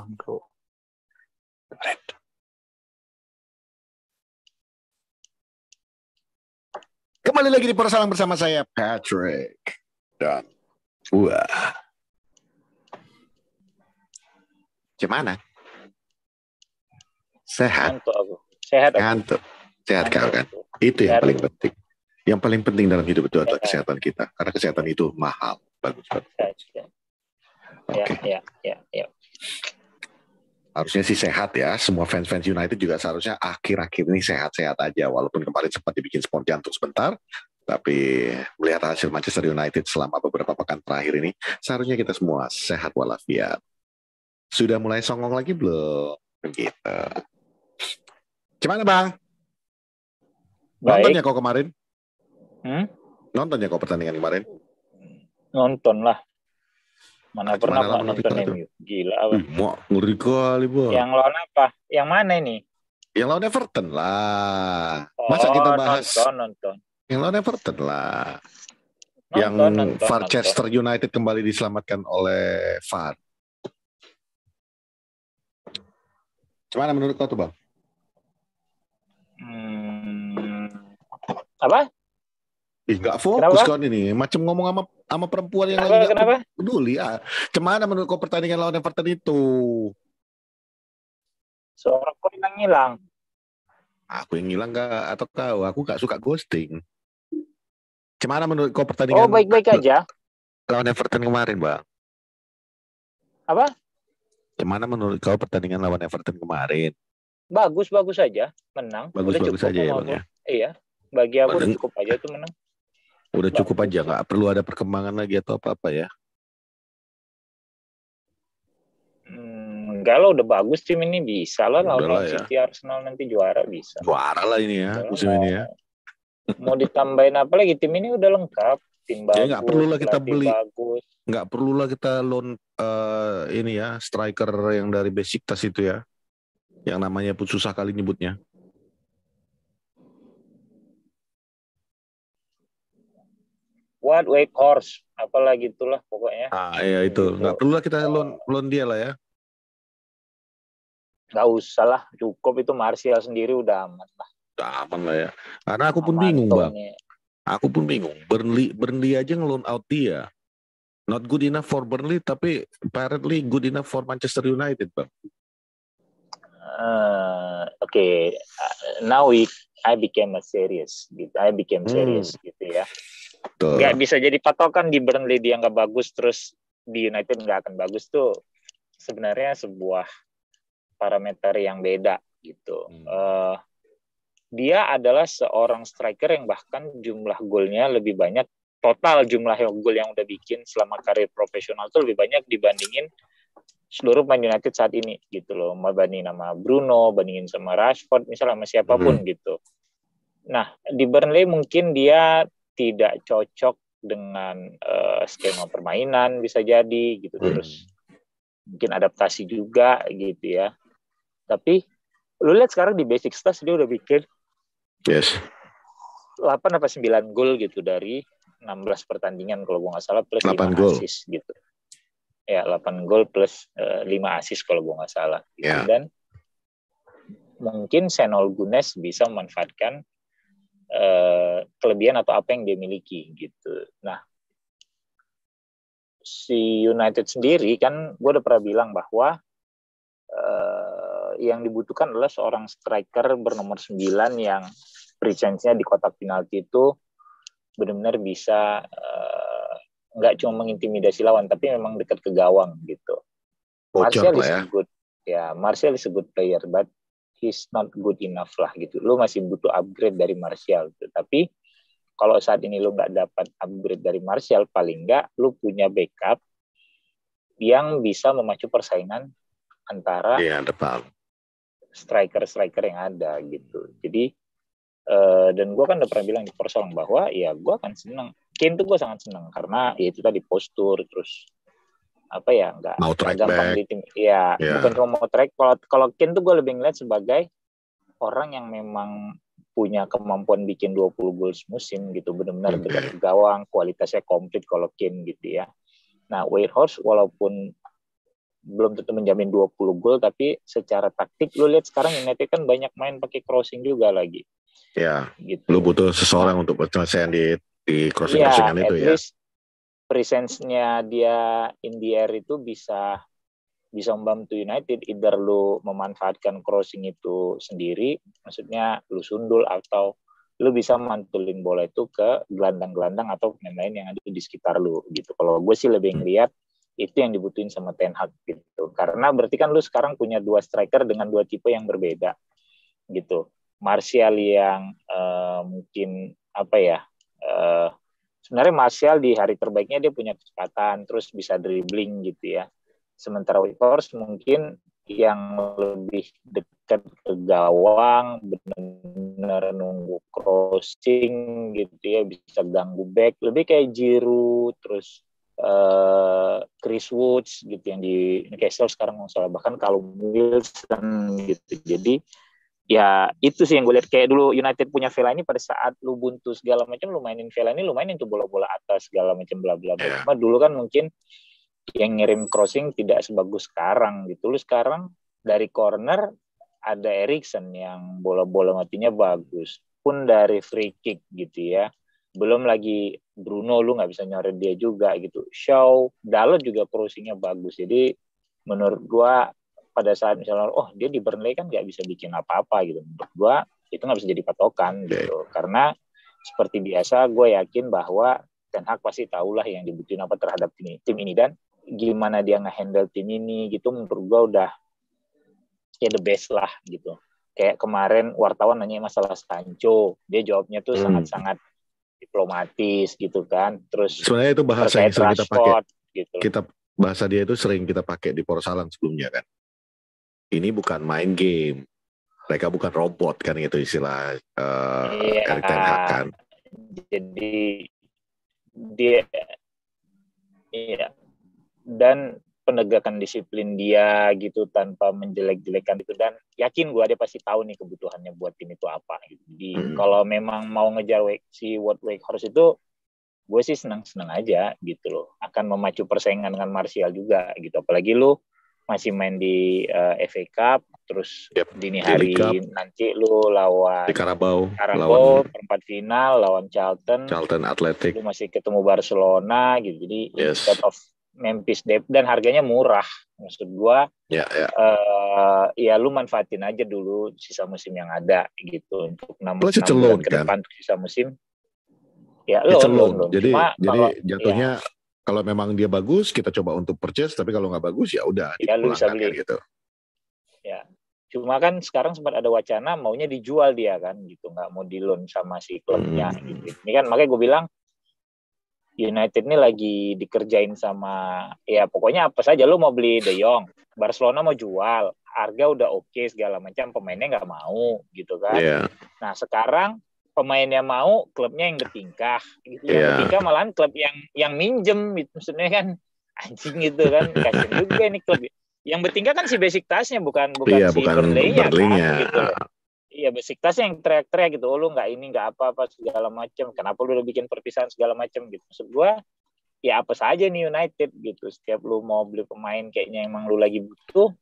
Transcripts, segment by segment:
Bro. Kembali lagi di Persalang bersama saya Patrick dan wah, gimana? Sehat? Ngantuk aku. Sehat aku. Ngantuk. Sehat kau kan? Aku. Itu yang Sehat paling aku. penting. Yang paling penting dalam hidup itu adalah Sehat. kesehatan kita. Karena kesehatan itu mahal. Bagus banget. Sehat. Oke. Ya. Harusnya sih sehat ya. Semua fans United juga seharusnya akhir-akhir ini sehat-sehat aja. Walaupun kemarin sempat dibikin sport jantung sebentar. Tapi melihat hasil Manchester United selama beberapa pekan terakhir ini, seharusnya kita semua sehat walafiat. Sudah mulai songong lagi belum? Begitu. Gimana Bang? Nonton ya kau kemarin? Nonton ya kau pertandingan kemarin? Nonton lah. Mana pernah Pak nonton MU? Gila apa? Ngeri kali Bang. Yang lawan apa? Yang mana ini? Yang lawan Everton lah. Masa kita bahas nonton. Yang lawan Everton lah. Yang Manchester United kembali diselamatkan oleh VAR. Gimana menurut kau tuh Bang? Apa? Nggak fokus kan ini. Macam ngomong sama perempuan yang lagi nggak peduli. Gimana menurut kau pertandingan lawan Everton itu? Suara kau yang hilang. Aku yang hilang nggak atau kau? Aku nggak suka ghosting. Gimana menurut kau pertandingan? Baik-baik aja. Lawan Everton kemarin, Bang. Apa? Gimana menurut kau pertandingan lawan Everton kemarin? Bagus aja, menang. Bagus aja ya, Bang ya. Iya, bagi aku udah cukup aja tuh menang. Udah cukup aja, nggak perlu ada perkembangan lagi atau apa-apa ya? Enggak lah, udah bagus tim ini, bisa lah lawan City, Arsenal nanti juara bisa. Juara lah ini ya, musim ini ya. Mau ditambahin apa lagi, tim ini udah lengkap. Tim bagus, ya, nggak perlulah kita beli, bagus. Nggak perlulah kita loan ini ya, striker yang dari Besiktas itu ya, yang namanya pun susah kali nyebutnya. White Horse, apalagi itulah pokoknya. Iya itu, gitu. Nggak perlulah kita loan dia lah ya. Nggak usah lah, cukup itu Martial sendiri udah aman lah. Udah aman lah ya. Karena aku pun bingung Bang. Aku pun bingung. Burnley aja nge-loan out dia. Not good enough for Burnley, tapi apparently good enough for Manchester United, Bang. Okay. Now I became serious gitu. Gitu ya. Nggak bisa jadi patokan di Burnley dia nggak bagus, terus di United nggak akan bagus tuh. Sebenarnya sebuah parameter yang beda gitu. Dia adalah seorang striker yang bahkan jumlah golnya lebih banyak, total jumlah gol yang udah bikin selama karir profesional itu lebih banyak dibandingin seluruh Man United saat ini gitu loh. Bandingin sama Bruno, bandingin sama Rashford, misalnya sama siapapun gitu. Nah, di Burnley mungkin dia tidak cocok dengan skema permainan bisa jadi gitu, terus mungkin adaptasi juga gitu ya. Tapi lu lihat sekarang di Basic Stats dia udah bikin 8 apa 9 gol gitu dari 16 pertandingan kalau gue nggak salah, plus 5 assist gitu. Ya, 8 gol plus 5 assist kalau gue nggak salah. Gitu. Yeah. Dan mungkin Senol Gunes bisa memanfaatkan kelebihan atau apa yang dia miliki gitu. Nah, si United sendiri kan gue udah pernah bilang bahwa yang dibutuhkan adalah seorang striker bernomor 9 yang presence-nya di kotak penalti itu benar-benar bisa nggak cuma mengintimidasi lawan, tapi memang dekat ke gawang gitu. Martial is good, ya Martial is a good player, but he's not good enough lah gitu. Lu masih butuh upgrade dari Martial gitu. Tapi kalau saat ini lu nggak dapat upgrade dari Martial, paling nggak lu punya backup yang bisa memacu persaingan antara striker-striker yang ada gitu. Jadi dan gue kan udah pernah bilang di Persoalang bahwa ya gue akan senang. Kane tuh gue sangat senang karena ya itu tadi postur, terus apa ya, nggak gampang di tim. Ya bukan cuma mau track. Kalau Kane tuh gue lebih ngeliat sebagai orang yang memang punya kemampuan bikin 20 gol musim gitu, benar-benar dekat ke gawang, kualitasnya komplit kalau Kane gitu ya. Nah, White Horse walaupun belum tentu menjamin 20 gol, tapi secara taktik lu lihat sekarang United kan banyak main pakai crossing juga lagi. Ya, gitu. Lu butuh seseorang untuk penyelesaian di crossing-crossingan itu ya. At least presence-nya dia in the air itu bisa membantu United, either lu memanfaatkan crossing itu sendiri, maksudnya lu sundul, atau lu bisa mantulin bola itu ke gelandang-gelandang atau pemain lain yang ada di sekitar lu gitu. Kalau gue sih lebih ngeliat itu yang dibutuhin sama Ten Hag gitu. Karena berarti kan lu sekarang punya 2 striker dengan 2 tipe yang berbeda gitu. Martial yang mungkin apa ya, sebenarnya Martial di hari terbaiknya dia punya kecepatan, terus bisa dribbling gitu ya. Sementara Weghorst mungkin yang lebih dekat ke gawang, benar-benar nunggu crossing gitu ya, bisa ganggu back, lebih kayak Giroud, terus Chris Woods gitu yang di Newcastle sekarang masalah, bahkan Callum Wilson gitu. Jadi ya itu sih yang gue lihat, kayak dulu United punya Fellaini pada saat lu buntu segala macam, lu mainin Fellaini, lu mainin tuh bola-bola atas segala macam bla bla bla. Cuma dulu kan mungkin yang ngirim crossing tidak sebagus sekarang gitu. Lu sekarang dari corner ada Eriksen yang bola-bola matinya bagus, pun dari free kick gitu ya. Belum lagi Bruno, lu nggak bisa nyoret dia juga gitu. Shaw, Dalot juga crossingnya bagus. Jadi menurut gua pada saat misalnya dia di Burnley kan nggak bisa bikin apa-apa gitu, menurut gua itu nggak bisa jadi patokan gitu. Karena seperti biasa gue yakin bahwa Ten Hag pasti tahulah yang dibutuhin apa terhadap tim ini, dan gimana dia nge-handle tim ini gitu, menurut gue udah ya the best lah gitu. Kayak kemarin wartawan nanya masalah Sancho, dia jawabnya tuh sangat-sangat diplomatis gitu kan. Terus sebenarnya itu bahasa yang sering kita pakai gitu. Bahasa dia itu sering kita pakai di Porsalan sebelumnya kan. Ini bukan main game, mereka bukan robot kan, gitu istilah Erik ten Hag kan. Jadi dia dan penegakan disiplin dia gitu tanpa menjelek-jelekan itu, dan yakin gue dia pasti tahu nih kebutuhannya buat tim itu apa gitu. Jadi kalau memang mau ngejar si Weghorst itu, gue sih senang-senang aja gitu loh, akan memacu persaingan dengan Martial juga gitu. Apalagi lu masih main di FA Cup, terus dini hari nanti lu lawan Carabao perempat final lawan Charlton Athletic, lu masih ketemu Barcelona gitu. Jadi instead of Memphis dan harganya murah, maksud gua ya lu manfaatin aja dulu sisa musim yang ada gitu, untuk 6 bulan ke depan untuk sisa musim ya loan. Jadi jatuhnya kalau memang dia bagus kita coba untuk purchase, tapi kalau nggak bagus ya udah lu bisa beli gitu ya. Cuma kan sekarang sempat ada wacana maunya dijual dia kan gitu, nggak mau di loan sama si klubnya gitu. Ini kan makanya gue bilang United ini lagi dikerjain sama ya pokoknya apa saja. Lu mau beli De Jong, Barcelona mau jual, harga udah oke segala macam, pemainnya nggak mau gitu kan. Nah sekarang pemainnya mau, klubnya yang bertingkah gitu. Yang bertingkah malahan klub yang minjem gitu. Maksudnya kan anjing gitu kan, kasian juga nih klub. Yang bertingkah kan si Besiktasnya bukan si Burnley-nya kan gitu loh. Iya, Besiktas yang teriak-teriak gitu, lu nggak ini, nggak apa-apa segala macam. Kenapa lu udah bikin perpisahan segala macam gitu? Maksud gue, ya apa saja nih United gitu. Setiap lu mau beli pemain kayaknya emang lu lagi butuh,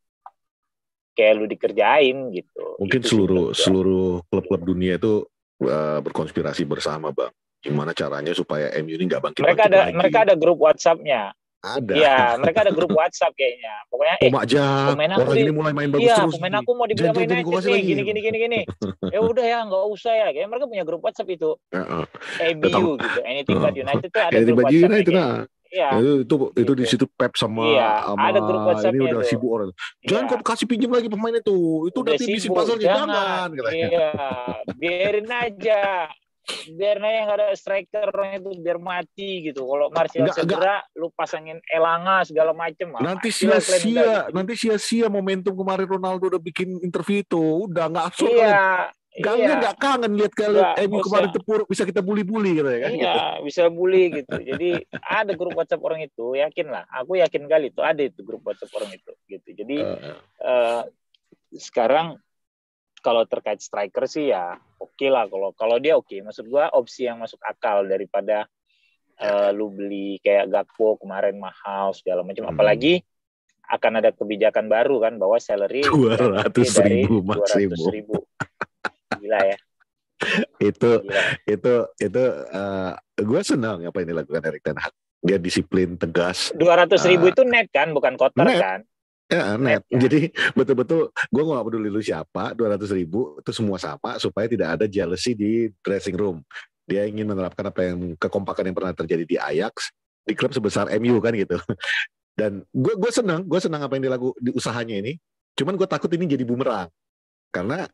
kayak lu dikerjain gitu. Mungkin itu seluruh klub-klub dunia itu berkonspirasi bersama, Bang. Gimana caranya supaya MU ini nggak bangkit lagi? Mereka ada grup WhatsApp-nya. Ada. Iya, mereka ada grup WhatsApp kayaknya. Pokoknya pemain aku ini mulai main bagus terus. Pemain aku mau dibeli sama United nih, gini. Ya udah ya, nggak usah ya. Kayak mereka punya grup WhatsApp itu. ABU gitu. Anything but United tuh ada grup WhatsApp. Iya. Itu di situ Pep sama ada grup WhatsApp-nya ini udah sibuk orang. Jangan kamu kasih pinjam lagi pemain itu. Itu udah misi pasarnya, jangan. Iya, biarin aja. Biar yang ada striker itu biar mati gitu. Kalau Martial cedera, lu pasangin Elanga segala macem. Nanti sia-sia momentum kemarin Ronaldo udah bikin interview itu. Udah nggak asal nggak kangen lihat kalau MU kemarin terpuruk bisa kita bully-bully gitu ya kan? Iya, bisa bully gitu. Jadi ada grup WhatsApp orang itu, yakin lah. Aku yakin kali itu ada itu grup WhatsApp orang itu gitu. Jadi sekarang kalau terkait striker sih ya oke lah, kalau dia oke. Maksud gua opsi yang masuk akal daripada lu beli kayak Gakpo kemarin mahal segala macam. Apalagi akan ada kebijakan baru kan bahwa salary 200.000 maksimum. 200.000. Gila ya. Itu gue senang apa yang dilakukan Erik ten Hag. Dia disiplin, tegas. 200.000 itu net kan, bukan kotor net. kan? Ya, net. Jadi betul-betul gue gak peduli lu siapa, 200.000 itu semua sama supaya tidak ada jealousy di dressing room. Dia ingin menerapkan apa yang kekompakan yang pernah terjadi di Ajax di klub sebesar MU kan gitu. Dan gue senang apa yang di usahanya ini. Cuman gue takut ini jadi bumerang karena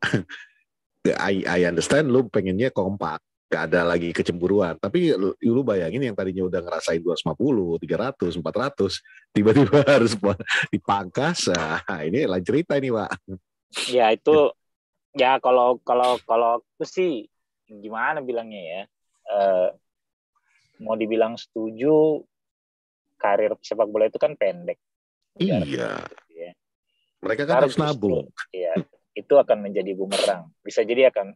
I understand lu pengennya kompak, gak ada lagi kecemburuan. Tapi lu bayangin yang tadinya udah ngerasain 250, 300, 400, tiba-tiba harus dipangkas. Nah, ini lain cerita ini, Pak. Ya itu, ya kalau aku sih gimana bilangnya ya, mau dibilang setuju, karir sepak bola itu kan pendek. Iya. Ya. Mereka kan harus nabung. Iya. Itu akan menjadi bumerang. Bisa jadi akan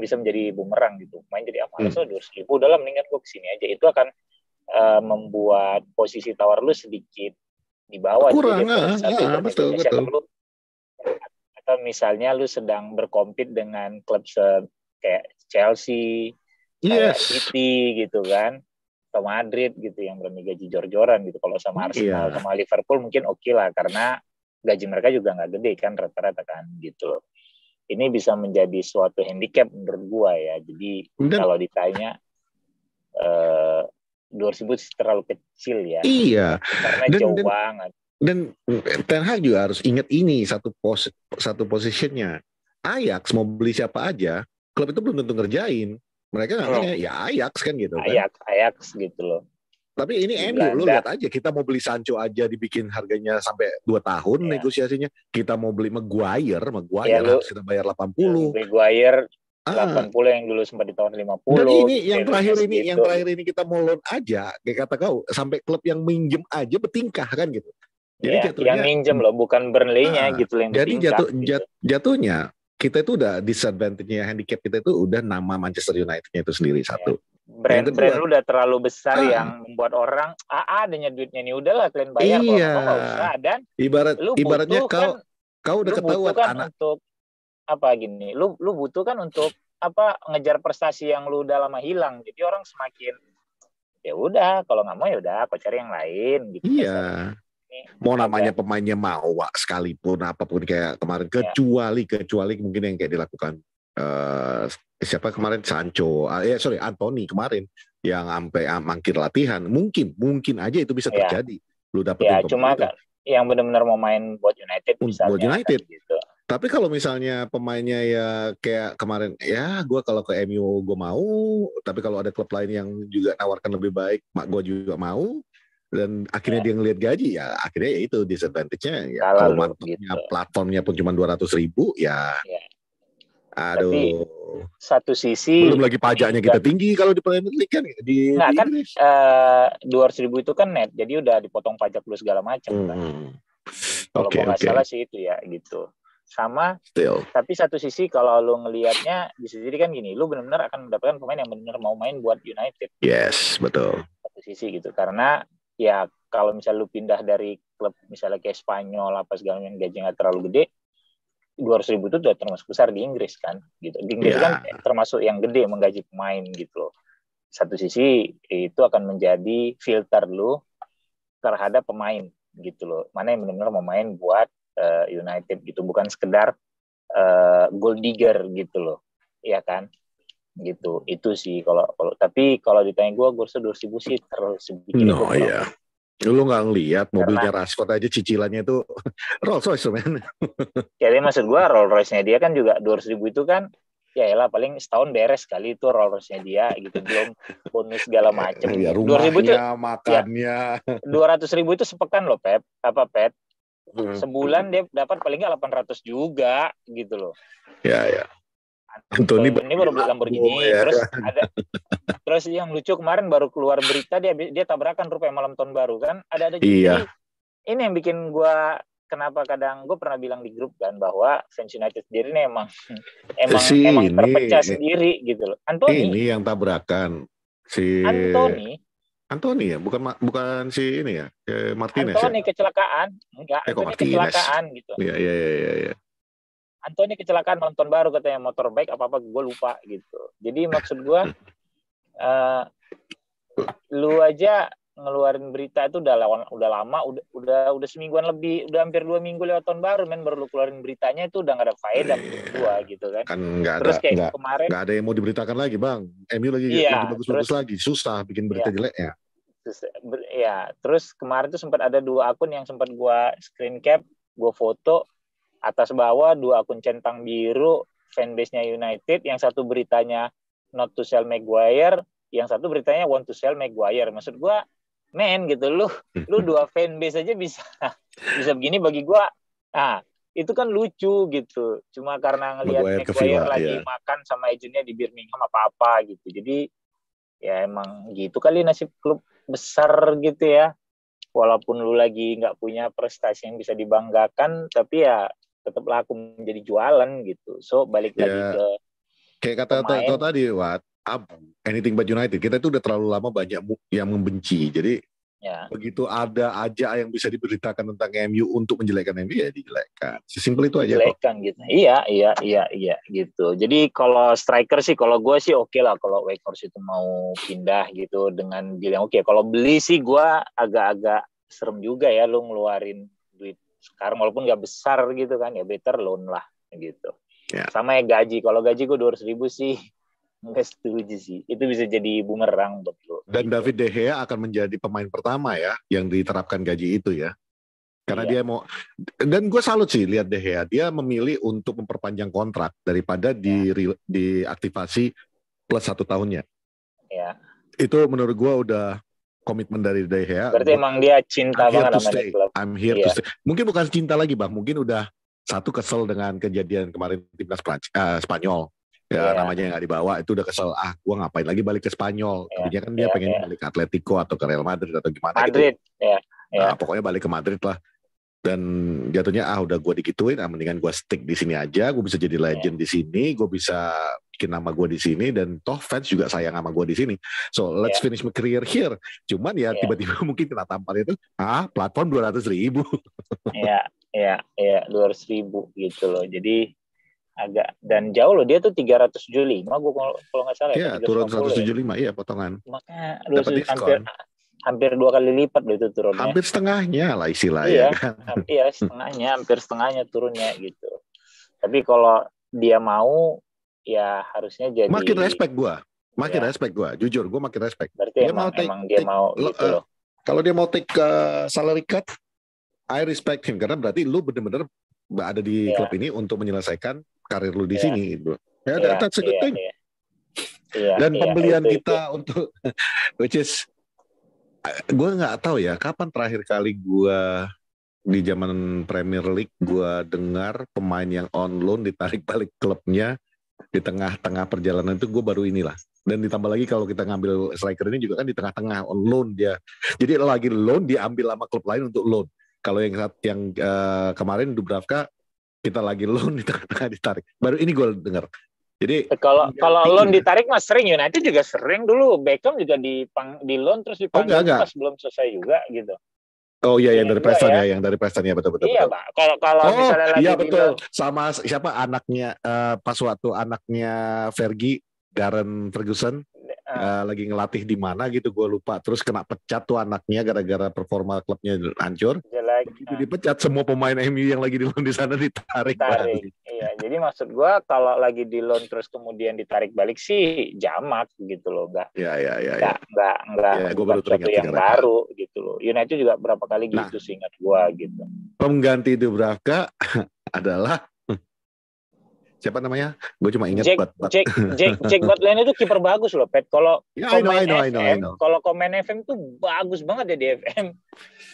bisa menjadi bumerang gitu. Main jadi malas 200.000 udahlah mendingan gue kesini aja. Itu akan membuat posisi tawar lu sedikit di bawah. Kurang, betul. Atau misalnya lu sedang berkompet dengan klub kayak Chelsea, kayak City gitu kan, atau Madrid gitu yang berani gaji jor-joran gitu. Kalau sama Arsenal sama Liverpool mungkin oke lah karena gaji mereka juga nggak gede kan rata-rata kan gitu. Ini bisa menjadi suatu handicap menurut gua ya. Jadi kalau ditanya 200.000 terlalu kecil ya. Iya. Karena jauh banget. Dan Ten Hag juga harus ingat ini satu positionnya. Ajax mau beli siapa aja, klub itu belum tentu ngerjain. Mereka nggak ya Ajax kan gitu kan. Ajax gitu loh. Tapi ini MU, lu lihat aja, kita mau beli Sancho aja dibikin harganya sampai 2 tahun negosiasinya. Kita mau beli Maguire harus kita bayar 80. Maguire 80 yang dulu sempat di tahun 50. Dan ini yang terakhir ini kita mau loan aja, kayak kata kau, sampai klub yang minjem aja bertingkah kan gitu. Jadi jatuhnya, yang minjem loh, bukan Burnley-nya gitu yang bertingkah. Jadi jatuhnya kita itu udah disadvantage-nya, handicap kita itu udah nama Manchester United-nya itu sendiri satu. Brand lu udah terlalu besar yang membuat orang adanya duitnya nih udahlah kalian bayar kalau nggak usah. Dan ibaratnya kau udah ketahuan anak untuk apa gini, lu butuh kan untuk apa ngejar prestasi yang lu udah lama hilang. Jadi orang semakin ya udah kalau nggak mau ya udah kau cari yang lain gitu. Iya. Mau namanya pemainnya Mawa sekalipun apapun kayak kemarin kecuali mungkin yang kayak dilakukan siapa kemarin Sancho, Anthony kemarin yang sampai mangkir latihan, mungkin aja itu bisa terjadi. Lu dapetin cuma kan yang benar-benar mau main buat United misalnya. Buat United. Kan, gitu. Tapi kalau misalnya pemainnya ya kayak kemarin, ya gue kalau ke MU gue mau, tapi kalau ada klub lain yang juga nawarkan lebih baik, gue juga mau. Dan akhirnya dia ngelihat gaji ya akhirnya ya itu disadvantage-nya ya. Kalau platformnya pun cuma 200.000 ya. Aduh. Tapi satu sisi belum lagi pajaknya kita tinggi kalau di Premier League kan di Inggris. 200.000 itu kan net, jadi udah dipotong pajak dulu segala macam kan. Kalau nggak salah sih itu ya gitu. Sama. Tapi satu sisi kalau lu ngelihatnya bisa jadi kan gini, lu benar-benar akan mendapatkan pemain yang benar-benar mau main buat United. Yes, betul. Satu sisi gitu karena ya kalau misalnya lu pindah dari klub misalnya kayak Spanyol apa segala yang gaji nggak terlalu gede, 200.000 itu udah termasuk besar di Inggris kan gitu. Di Inggris kan termasuk yang gede menggaji pemain gitu loh. Satu sisi itu akan menjadi filter lu terhadap pemain gitu loh. Mana yang benar-benar mau main buat United gitu, bukan sekedar gold digger gitu loh. Iya kan? Gitu. Itu sih tapi kalau ditanya gue rasa 200.000 sih terlalu sedikit. Iya. Lu nggak ngelihat mobilnya Rashford aja cicilannya itu Rolls Royce men. Jadi maksud gue Rolls Royce-nya dia kan juga 200.000 itu kan ya elah paling setahun beres kali itu Rolls Royce-nya dia gitu, belum bonus segala macem. Ya, rumahnya, makannya. 200.000 itu sepekan loh Pep. Sebulan dia dapat paling nggak 800 juga gitu loh. Ya. Anthony ini baru beli Lamborghini terus yang lucu kemarin baru keluar berita dia tabrakan rupanya malam tahun baru kan ada juga. Ini yang bikin gue kenapa kadang gue pernah bilang di grup kan bahwa fans United sendiri ini emang terpecah sendiri gitu loh. Anthony ini yang tabrakan Anthony Anthony ya, bukan si ini ya, Martinez Anthony ya. kecelakaan, enggak, Kok Anthony Martinez? kecelakaan gitu. Iya. Anthony kecelakaan nonton baru katanya motorbike apa gue lupa gitu. Jadi maksud gue lu aja ngeluarin berita itu udah lama, udah semingguan lebih, udah hampir 2 minggu lewat tahun baru, men, baru lu keluarin beritanya itu udah nggak ada faedah menurut gua gitu kan. Kan Terus kayak kemarin nggak ada yang mau diberitakan lagi, Bang. MU lagi bagus-bagus lagi, susah bikin berita jeleknya. Terus kemarin tuh sempat ada 2 akun yang sempat gua screen cap, gua foto atas bawah 2 akun centang biru fanbase-nya United, yang satu beritanya not to sell Maguire, yang satu beritanya want to sell Maguire. Maksud gue, men gitu, lu 2 fanbase aja bisa begini bagi gue. Nah, itu kan lucu gitu. Cuma karena ngelihat Maguire lagi makan sama agentnya di Birmingham apa-apa gitu. Jadi ya emang gitu kali nasib klub besar gitu ya. Walaupun lu lagi nggak punya prestasi yang bisa dibanggakan, tapi ya tetap laku menjadi jualan gitu. So balik lagi ke kayak kata tadi, Wat, anything but United. Kita itu udah terlalu lama banyak yang membenci. Jadi begitu ada aja yang bisa diberitakan tentang MU untuk menjelekkan MU, ya dijelekkan. Sesimpel itu aja kok. Gitu. Iya gitu. Jadi kalau striker sih, kalau gue sih oke lah kalau Weghorst itu mau pindah gitu dengan deal yang oke. Kalau beli sih gue agak-agak serem juga ya, lu ngeluarin duit sekarang walaupun gak besar gitu kan, ya better loan lah gitu. Sama ya gaji. Kalau gaji gue 200.000 sih nggak setuju sih. Itu bisa jadi bumerang buat lo. Dan David De Gea akan menjadi pemain pertama ya yang diterapkan gaji itu ya. Karena dia mau, dan gue salut sih lihat De Gea, dia memilih untuk memperpanjang kontrak daripada diaktifasi plus 1 tahunnya. Ya. Itu menurut gue udah komitmen dari De Gea. Berarti emang dia cinta banget sama klub. I'm here to stay. Mungkin bukan cinta lagi, Bang. Mungkin udah satu kesel dengan kejadian kemarin timnas Spanyol. Ya namanya nggak dibawa, itu udah kesel. Gue ngapain lagi balik ke Spanyol? Tadinya kan dia pengen balik ke Atletico atau ke Real Madrid atau gimana Madrid, gitu. Nah, pokoknya balik ke Madrid lah. Dan jatuhnya udah gue digituin, mendingan gue stick di sini aja. Gue bisa jadi legend di sini, gue bisa bikin nama gue di sini, dan toh fans juga sayang sama gue di sini. So let's finish my career here. Cuman ya tiba-tiba mungkin kena tampar itu, platform 200.000. Iya 200.000 gitu loh. Jadi agak, dan jauh loh, dia tuh 375 gue kalau nggak salah. Iya, turun 175 ya potongan. Makanya hampir 2 kali lipat loh itu turunnya. Hampir setengahnya lah istilahnya. Iya, hampir setengahnya turunnya gitu. Tapi kalau dia mau, ya harusnya jadi. Makin respect gue, jujur gue makin respect. Berarti dia mau gitu loh. Kalau dia mau take salary cut, I respect him, karena berarti lu bener-bener ada di klub ini untuk menyelesaikan karir lu di sini gitu. That's a good thing. Dan pembelian kita untuk which is gue nggak tahu ya kapan terakhir kali gue di zaman Premier League gue dengar pemain yang on loan ditarik balik klubnya di tengah-tengah perjalanan itu, gue baru inilah. Dan ditambah lagi kalau kita ngambil striker ini juga kan di tengah-tengah on loan dia. Jadi lagi loan diambil sama klub lain untuk loan. Kalau yang kemarin Dubravka kita lagi loan di tengah-tengah ditarik. Baru ini gue dengar. Jadi kalau loan ditarik mas sering, United juga sering dulu. Beckham juga di loan terus dipanggil pas belum selesai juga gitu. Oh iya, yang dari Preston ya, yang dari Preston ya, betul. Iya Pak. Kalau misalnya lagi betul. Sama siapa anaknya pas waktu anaknya Fergie, Darren Ferguson lagi ngelatih di mana gitu, gue lupa. Terus kena pecat tuh anaknya gara-gara performa klubnya hancur. Begitu dipecat, semua pemain MU yang lagi di loan di sana ditarik balik. Iya, jadi maksud gue kalau lagi di loan terus kemudian ditarik balik sih jamak gitu loh, enggak. Iya. Gue baru teringat yang baru gitu loh. United juga berapa kali gitu seingat gue gitu. Pengganti Dubravka adalah siapa namanya? Gue cuma ingat Jack Butland itu kiper bagus loh, Pet. Kalau komen FM tuh bagus banget ya di FM.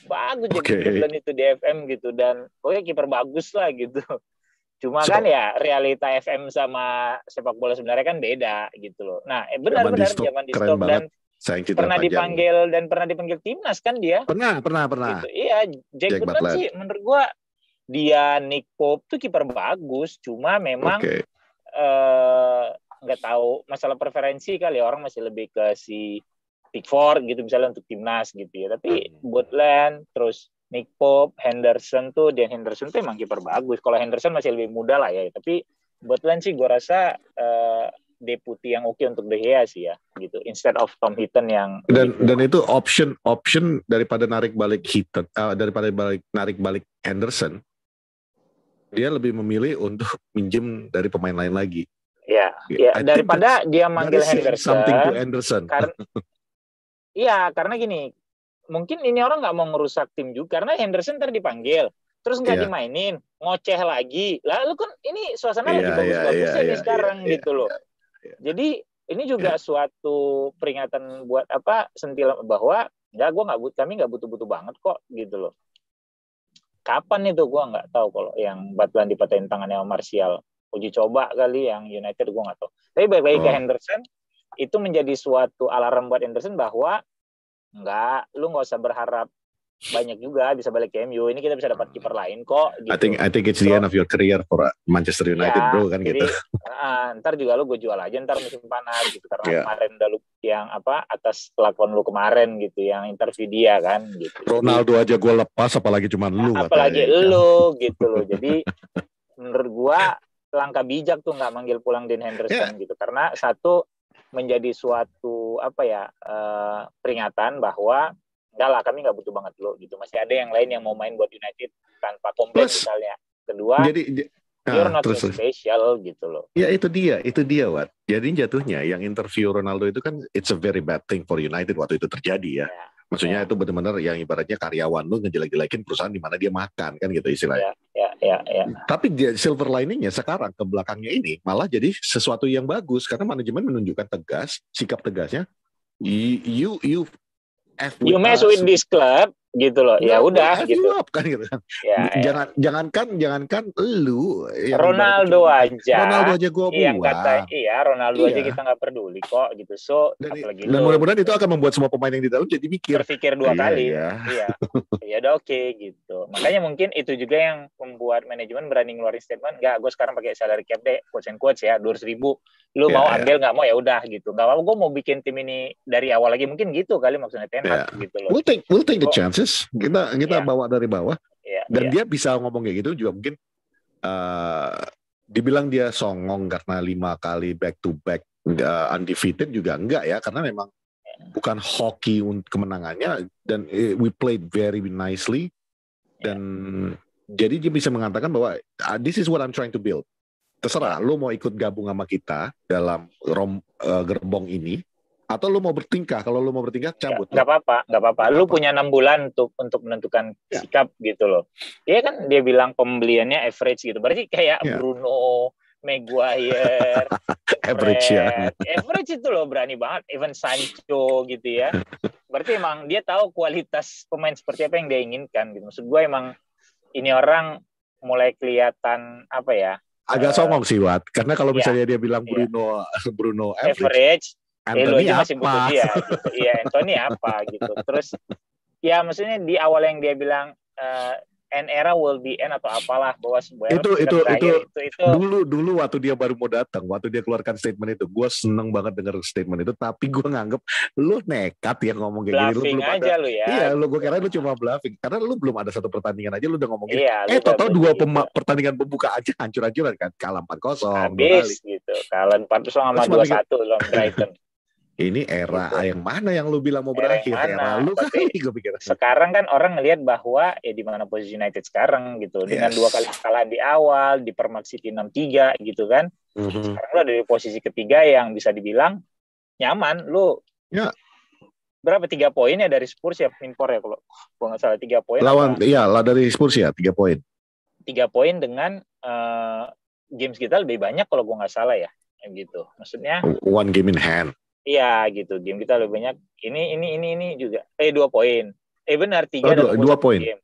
Bagus Jack Butland itu di FM gitu, dan pokoknya kiper bagus lah gitu. Cuma kan ya realita FM sama sepak bola sebenarnya kan beda gitu loh. Nah, benar-benar zaman di Stoke dan pernah dipanggil timnas kan dia. Pernah. Gitu. Iya, Jack Butland sih menurut gua dia Nick Pope tuh kiper bagus, cuma memang nggak tahu masalah preferensi kali, orang masih lebih ke si Pick Four gitu misalnya untuk timnas gitu ya. Tapi Butland, terus Nick Pope, Henderson tuh emang kiper bagus. Kalau Henderson masih lebih muda lah ya. Tapi Butland sih gue rasa deputi yang oke untuk De Gea sih ya gitu. Instead of Tom Heaton yang dan itu option daripada narik balik Heaton, daripada narik balik Henderson, dia lebih memilih untuk minjem dari pemain lain lagi. Ya daripada dia manggil Henderson. Karena gini, mungkin ini orang nggak mau ngerusak tim juga karena Henderson ntar dipanggil terus nggak dimainin, ngoceh lagi. Lalu kan ini suasana lagi bagus-bagusnya nih sekarang gitu loh. Jadi ini juga suatu peringatan buat sentilan bahwa kami nggak butuh-butuh banget kok gitu loh. Kapan itu gue nggak tahu kalau yang Butland dipatahin tangannya sama Martial. Uji coba kali yang United gue nggak tahu. Tapi balik-balik ke Henderson, itu menjadi suatu alarm buat Henderson bahwa lu nggak usah berharap banyak juga bisa balik ke MU. Ini kita bisa dapat kiper lain kok. Gitu. I think it's the end of your career for Manchester United, bro kan jadi, gitu. Ntar juga gue jual aja ntar musim panas gitu karena kemarin udah lu yang atas kelakuan lu kemarin gitu yang interview dia kan. Gitu. Ronaldo aja gue lepas, apalagi cuma lu. Apalagi lu gitu loh. Jadi menurut gue langkah bijak tuh nggak manggil pulang Dean Henderson gitu karena satu menjadi suatu peringatan bahwa enggak lah kami nggak butuh banget lo gitu, masih ada yang lain yang mau main buat United tanpa komplain misalnya. Kedua, you're not special gitu loh. Ya itu dia Wat. Jadi jatuhnya yang interview Ronaldo itu kan it's a very bad thing for United waktu itu terjadi ya. Maksudnya itu benar-benar yang ibaratnya karyawan lu ngejelek-jelekin perusahaan di mana dia makan kan gitu istilahnya. Tapi silver liningnya sekarang ke belakangnya ini malah jadi sesuatu yang bagus karena manajemen menunjukkan sikap tegasnya. You mess with this club gitu loh. Ya udah gitu. Kan gitu kan. Jangankan lu Ronaldo aja gue buang. Ronaldo aja kita nggak peduli kok gitu. So dan mudah-mudahan itu akan membuat semua pemain yang di dalam jadi berpikir dua kali. Ya udah oke gitu. Makanya mungkin itu juga yang membuat manajemen berani ngeluarin statement, enggak, gue sekarang pakai salary cap deh, quotes and quotes ya, 200.000. Lu mau ambil nggak mau ya udah gitu. Nggak apa-apa, gue mau bikin tim ini dari awal lagi, mungkin gitu kali maksudnya Ten Hag gitu loh. We'll take the chances. Kita bawa dari bawah. Dan dia bisa ngomong kayak gitu juga mungkin dibilang dia songong karena 5 kali back to back undefeated juga enggak ya, karena memang bukan hoki kemenangannya dan we played very nicely dan jadi dia bisa mengatakan bahwa this is what I'm trying to build. Terserah lu mau ikut gabung sama kita dalam gerbong ini atau lu mau bertingkah. Kalau lu mau bertingkah cabut. Nggak apa-apa. Lu punya 6 bulan untuk menentukan sikap gitu loh. Dia kan dia bilang pembeliannya average gitu. Berarti kayak Bruno, Maguire, average itu loh, berani banget. Even Sancho gitu ya. Berarti emang dia tahu kualitas pemain seperti apa yang dia inginkan gitu. Maksud gue emang ini orang mulai kelihatan agak songong sih Wat. Karena kalau misalnya dia bilang Bruno average, Anthony masih butuh dia gitu. Anthony apa gitu. Terus ya maksudnya di awal yang dia bilang an era will be end atau apalah, bahwa sebuah itu dulu waktu dia baru mau datang, waktu dia keluarkan statement itu, gue seneng banget denger statement itu, tapi gue nganggep lu nekat ya ngomong kayak gini, lu belum aja ada, lu ya. Iya, gue kira lu cuma bluffing karena lu belum ada satu pertandingan aja lu udah ngomong gitu. Total 2 pertandingan pembuka aja hancur-hancuran kan, kalah 4-0 habis gitu, kalah 4-0 sama 2-1 lawan Brighton. Ini era yang mana yang lu bilang mau berakhir? Era lu kali, gue pikir. Sekarang kan orang ngelihat bahwa di mana posisi United sekarang gitu. Dengan 2 kali kesalahan di awal, di Permak City 6-3 gitu kan. Sekarang lu ada di posisi ketiga yang bisa dibilang nyaman. Lu berapa 3 poin ya dari Spurs ya, impor ya kalau gue nggak salah 3 poin. Lah dari Spurs ya 3 poin. 3 poin dengan games kita lebih banyak kalau gue nggak salah ya gitu. Maksudnya 1 game in hand. Iya gitu, game kita lebih banyak. Ini juga 2 poin. Benar 3 2 poin. Game.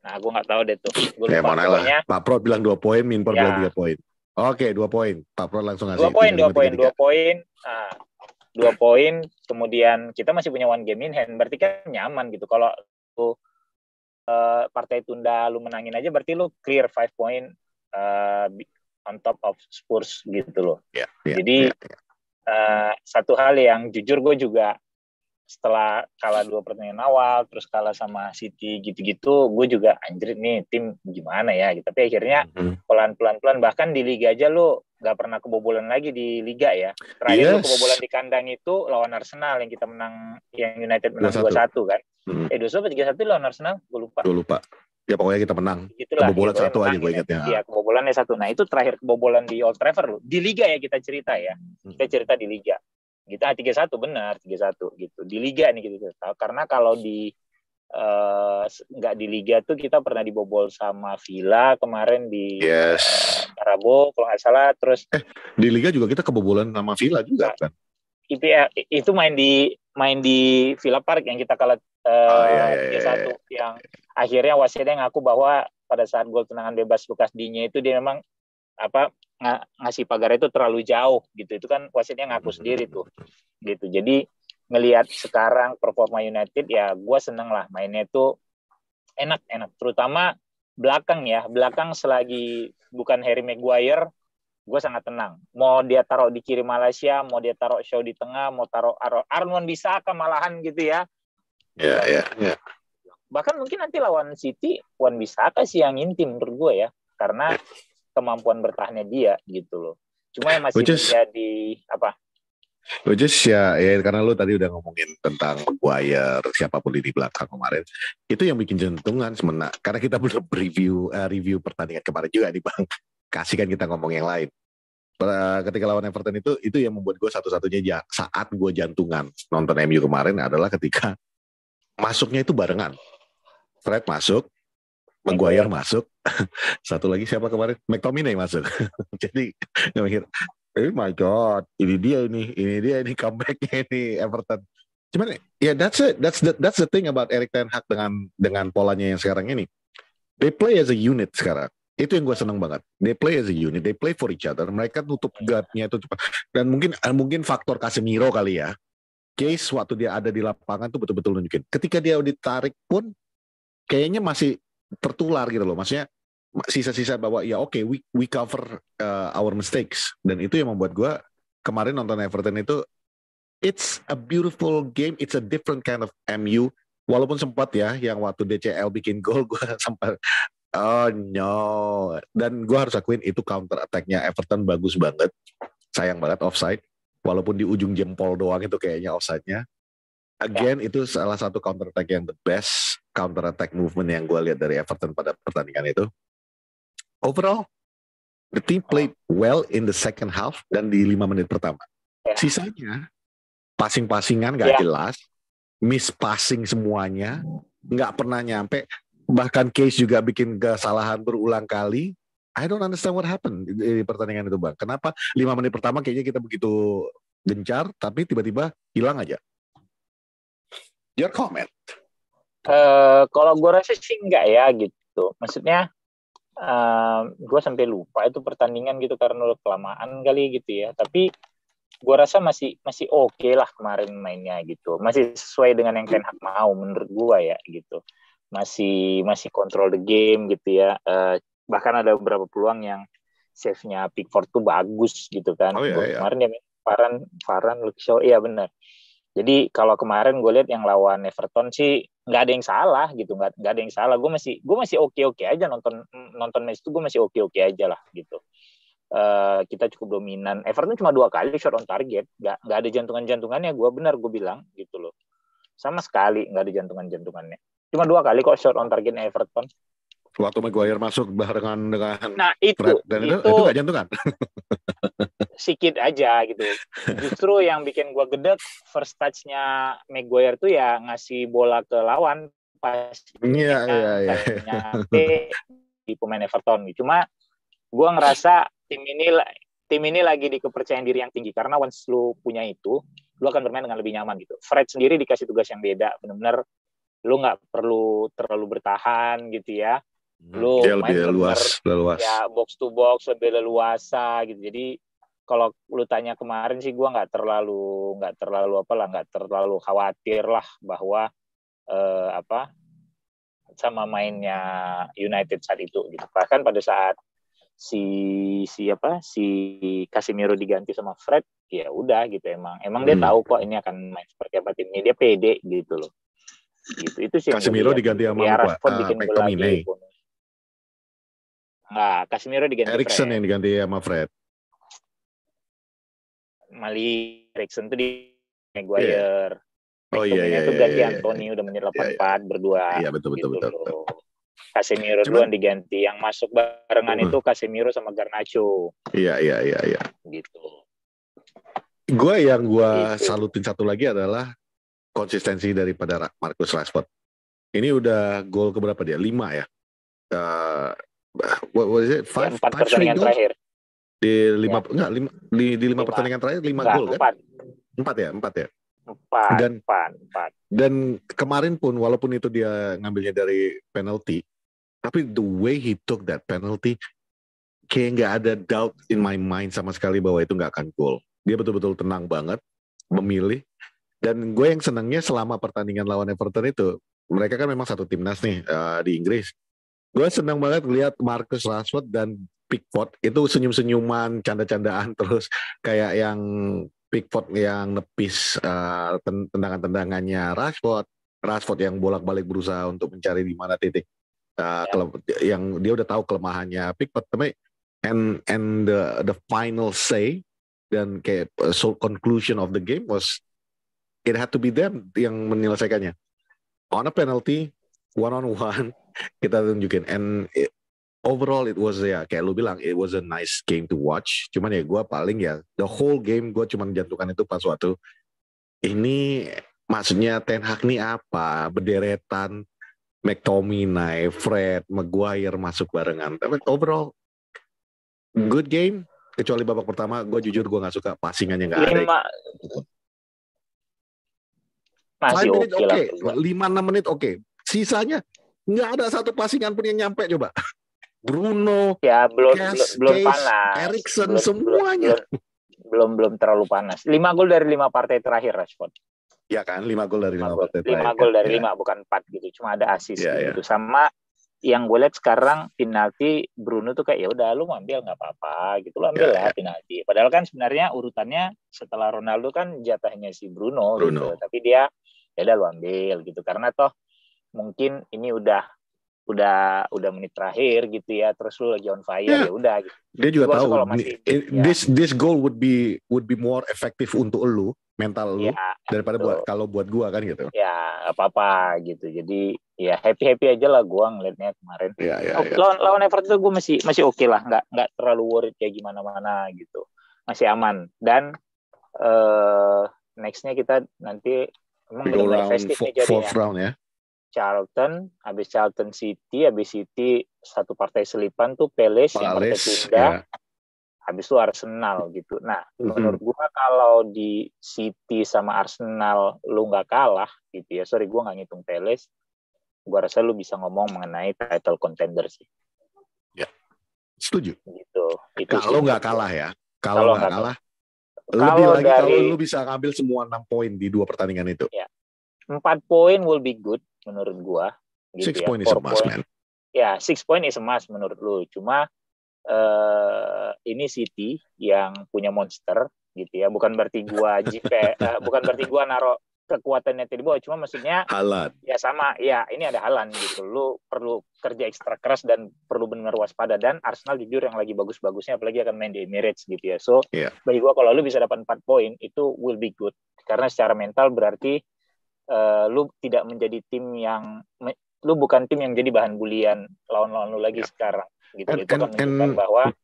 Nah, gue nggak tahu deh tuh. Mana lah. Pak Pro bilang 2 poin, Minpor bilang 3 poin. Oke, 2 poin. Pak Pro langsung ngasih 2 poin. Nah, 2 poin. Kemudian kita masih punya 1 game in hand. Berarti kan nyaman gitu. Kalau lu partai tunda lu menangin aja, berarti lu clear 5 poin on top of Spurs gitu loh. Jadi satu hal yang jujur gue juga setelah kalah 2 pertandingan awal, terus kalah sama City gitu-gitu, gue juga anjir nih tim gimana ya gitu. Tapi akhirnya pelan-pelan bahkan di Liga aja lu gak pernah kebobolan lagi di Liga ya. Terakhir lu kebobolan di kandang itu lawan Arsenal yang kita menang, yang United menang 2-1 kan. 2-1 3-1 lawan Arsenal, gue lupa. Ya pokoknya kita menang. Gitulah, kebobolan ya, 1 aja gue ingatnya. Iya, kebobolannya 1. Nah itu terakhir kebobolan di Old Trafford loh. Di Liga ya kita cerita ya. Kita cerita di Liga. Kita 3-1 benar 3-1 gitu di Liga nih gitu. Karena kalau di nggak di Liga tuh kita pernah dibobol sama Villa kemarin di Karabo kalau nggak salah. Terus di Liga juga kita kebobolan sama Villa juga kan. Itu main di Villa Park yang kita kalah 3-1 yang akhirnya wasitnya ngaku bahwa pada saat gol tendangan bebas Lucas Digne itu dia memang ngasih pagar itu terlalu jauh gitu. Itu kan wasitnya ngaku sendiri tuh gitu. Jadi ngelihat sekarang performa United ya gue seneng lah mainnya itu enak terutama belakang selagi bukan Harry Maguire gue sangat tenang. Mau dia taruh di kiri Malaysia, mau dia taruh Shaw di tengah, mau taruh Aaron Wan-Bissaka malahan gitu ya. Ya. Bahkan mungkin nanti lawan City Wan-Bissaka sih yang intim menurut gue ya, karena kemampuan bertahannya dia gitu loh. Cuma yang masih menjadi apa? Ya karena lu tadi udah ngomongin tentang Maguire, siapapun di belakang kemarin, itu yang bikin jantungan sebenarnya. Karena kita belum review pertandingan kemarin juga nih Bang. Kasihkan kita ngomong yang lain. Ketika lawan Everton itu yang membuat gue satu-satunya saat gue jantungan nonton MU kemarin adalah ketika masuknya itu barengan. Fred masuk, Maguire masuk, satu lagi siapa kemarin? McTominay masuk. Jadi gue mikir, oh my God, ini dia ini comebacknya ini Everton. Cuman ya that's the thing about Erik ten Hag dengan polanya yang sekarang ini. They play as a unit sekarang. Itu yang gue seneng banget. They play as a unit, they play for each other. Mereka tutup gapnya itu cepat. Dan mungkin faktor Casemiro kali ya. Case waktu dia ada di lapangan tuh betul-betul nunjukin. Ketika dia ditarik pun kayaknya masih tertular gitu loh. Maksudnya sisa-sisa bahwa ya oke, we cover our mistakes. Dan itu yang membuat gue kemarin nonton Everton itu it's a beautiful game, it's a different kind of MU. Walaupun sempat ya yang waktu DCL bikin gol gue sempat oh no. Dan gue harus akuin itu counter attack-nya Everton bagus banget. Sayang banget offside. Walaupun di ujung jempol doang itu kayaknya offside-nya. Again, itu salah satu counter attack yang the best counter attack movement yang gue lihat dari Everton pada pertandingan itu. Overall, the team played well in the second half dan di 5 menit pertama. Sisanya, passing-passingan gak jelas, miss passing semuanya, gak pernah nyampe, bahkan Case juga bikin kesalahan berulang kali. I don't understand what happened di pertandingan itu Bang. Kenapa 5 menit pertama kayaknya kita begitu gencar, tapi tiba-tiba hilang aja. Your comment? Kalau gue rasa sih enggak ya gitu. Maksudnya gue sampai lupa itu pertandingan gitu karena udah kelamaan kali gitu ya. Tapi gue rasa masih oke lah kemarin mainnya gitu. Masih sesuai dengan yang Ten Hag mau menurut gue ya gitu. Masih control the game gitu ya. Bahkan ada beberapa peluang yang save-nya Pickford tuh bagus gitu kan. Kemarin dia Varane, Luke Shaw, iya benar. Jadi kalau kemarin gue lihat yang lawan Everton sih nggak ada yang salah gitu, nggak ada yang salah. Gue masih oke aja nonton match itu, gue masih oke aja lah gitu. Kita cukup dominan. Everton cuma 2 kali shot on target, nggak ada jantungannya. Gue bilang gitu loh. Sama sekali nggak ada jantungannya. Cuma 2 kali kok shot on targetnya Everton. Waktu Maguire masuk barengan dengan itu nggak jantungan. Sikit aja gitu. Justru yang bikin gue gedek first touch-nya Maguire tuh ya ngasih bola ke lawan pas nyampe di pemain Everton. Cuma gue ngerasa tim ini lagi di kepercayaan diri yang tinggi karena once lu punya itu, lu akan bermain dengan lebih nyaman gitu. Fred sendiri dikasih tugas yang beda, benar-benar lu nggak perlu terlalu bertahan gitu ya. Lu dia main lebih luas ya box to box, lebih leluasa gitu. Jadi kalau lu tanya kemarin sih gue nggak terlalu khawatir lah bahwa sama mainnya United saat itu gitu. Bahkan pada saat si Casemiro diganti sama Fred, ya udah gitu, emang dia tahu kok ini akan main seperti apa timnya, dia pede gitu loh. Gitu. Itu sih Casemiro diganti sama Rashford bikin gol lagi. Enggak, Casemiro diganti Eriksen Fred. yang diganti sama Fred. Eriksen tuh di Maguire. Oh iya itu ganti Anthony udah menit 84 berdua. Iya betul. Casemiro duluan diganti, yang masuk barengan itu Casemiro sama Garnacho. Iya. Gitu. Gue salutin satu lagi adalah konsistensi daripada Marcus Rashford. Ini udah gol keberapa dia? 5 ya? What was it? 4 pertandingan terakhir. Di 5 pertandingan terakhir 5 gol kan? 4 ya? 4. Dan kemarin pun walaupun itu dia ngambilnya dari penalti, tapi the way he took that penalty, kayak nggak ada doubt in my mind sama sekali bahwa itu nggak akan gol. Dia betul-betul tenang banget, memilih. Dan gue yang senangnya selama pertandingan lawan Everton itu, mereka kan memang satu timnas nih di Inggris. Gue senang banget lihat Marcus Rashford dan Pickford itu senyum-senyuman, canda-candaan terus kayak yang Pickford yang nepis tendangan-tendangannya Rashford yang bolak-balik berusaha untuk mencari di mana titik yang dia udah tahu kelemahannya Pickford, tapi and the final say dan kayak conclusion of the game was it had to be them yang menyelesaikannya on a penalty, one on one. Kita tunjukin, and overall it was kayak lu bilang, it was a nice game to watch. Cuman ya gue paling the whole game gue cuman jantungan itu pas waktu ini, maksudnya Ten Hag nih apa, bederetan McTominay, Fred, Maguire masuk barengan. Tapi overall good game, kecuali babak pertama gue jujur gue nggak suka passingannya, nggak ada. Masih oke lah. 5-6 menit oke. Sisanya nggak ada satu passingan pun yang nyampe coba. Bruno, belum panas. Eriksen semuanya. Belum terlalu panas. 5 gol dari 5 partai terakhir Rashford. Ya kan, 5 gol dari 5 partai terakhir. 5 gol dari 5 bukan 4 gitu. Cuma ada assist gitu. Sama yang gue lihat sekarang penalti Bruno tuh kayak ya udah lu ambil nggak apa-apa gitu, lu ambil lah penalti. Padahal kan sebenarnya urutannya setelah Ronaldo kan jatahnya si Bruno. Gitu. Tapi dia ya udah lu ambil gitu, karena toh mungkin ini udah menit terakhir gitu ya, terus lu lagi on fire ya udah gitu. Dia juga tahu this goal would be more effective untuk lu, mental lu daripada buat gua kan gitu. Ya apa-apa gitu. Jadi ya happy aja lah gua ngeliatnya kemarin. Lawan Everton tuh gua masih oke lah, nggak terlalu worried kayak gimana gitu. Masih aman. Dan nextnya kita nanti benar-benar festif nih jadinya. Fourth round ya. Charlton, habis Charlton City, habis City satu partai selipan tuh Palace yang partai tunda, habis itu Arsenal gitu. Nah, menurut gua kalau di City sama Arsenal lu nggak kalah gitu ya, sorry gua nggak ngitung Palace, gua rasa lu bisa ngomong mengenai title contender sih. Ya, setuju. Gitu. Kalau nggak kalah ya, kalau nggak kalah, lebih lagi kalau lu bisa ngambil semua 6 poin di 2 pertandingan itu. Ya. 4 poin will be good menurut gua. Gitu 6 poin is a must, man. Ya, 6 poin is a must menurut lu. Cuma ini City yang punya monster gitu ya. Bukan berarti gua bukan berarti gua naruh kekuatannya di bawah. Cuma maksudnya Haaland. Ya sama, ya ini ada Haaland gitu. Lu perlu kerja ekstra keras dan perlu benar waspada. Dan Arsenal jujur yang lagi bagus-bagusnya, apalagi akan main di Emirates gitu ya. So, bagi gua kalau lu bisa dapat 4 poin itu will be good. Karena secara mental berarti lu tidak menjadi tim yang lu bukan tim yang jadi bahan bulian lawan-lawan lu lagi sekarang gitu. Itu kan menunjukkan bahwa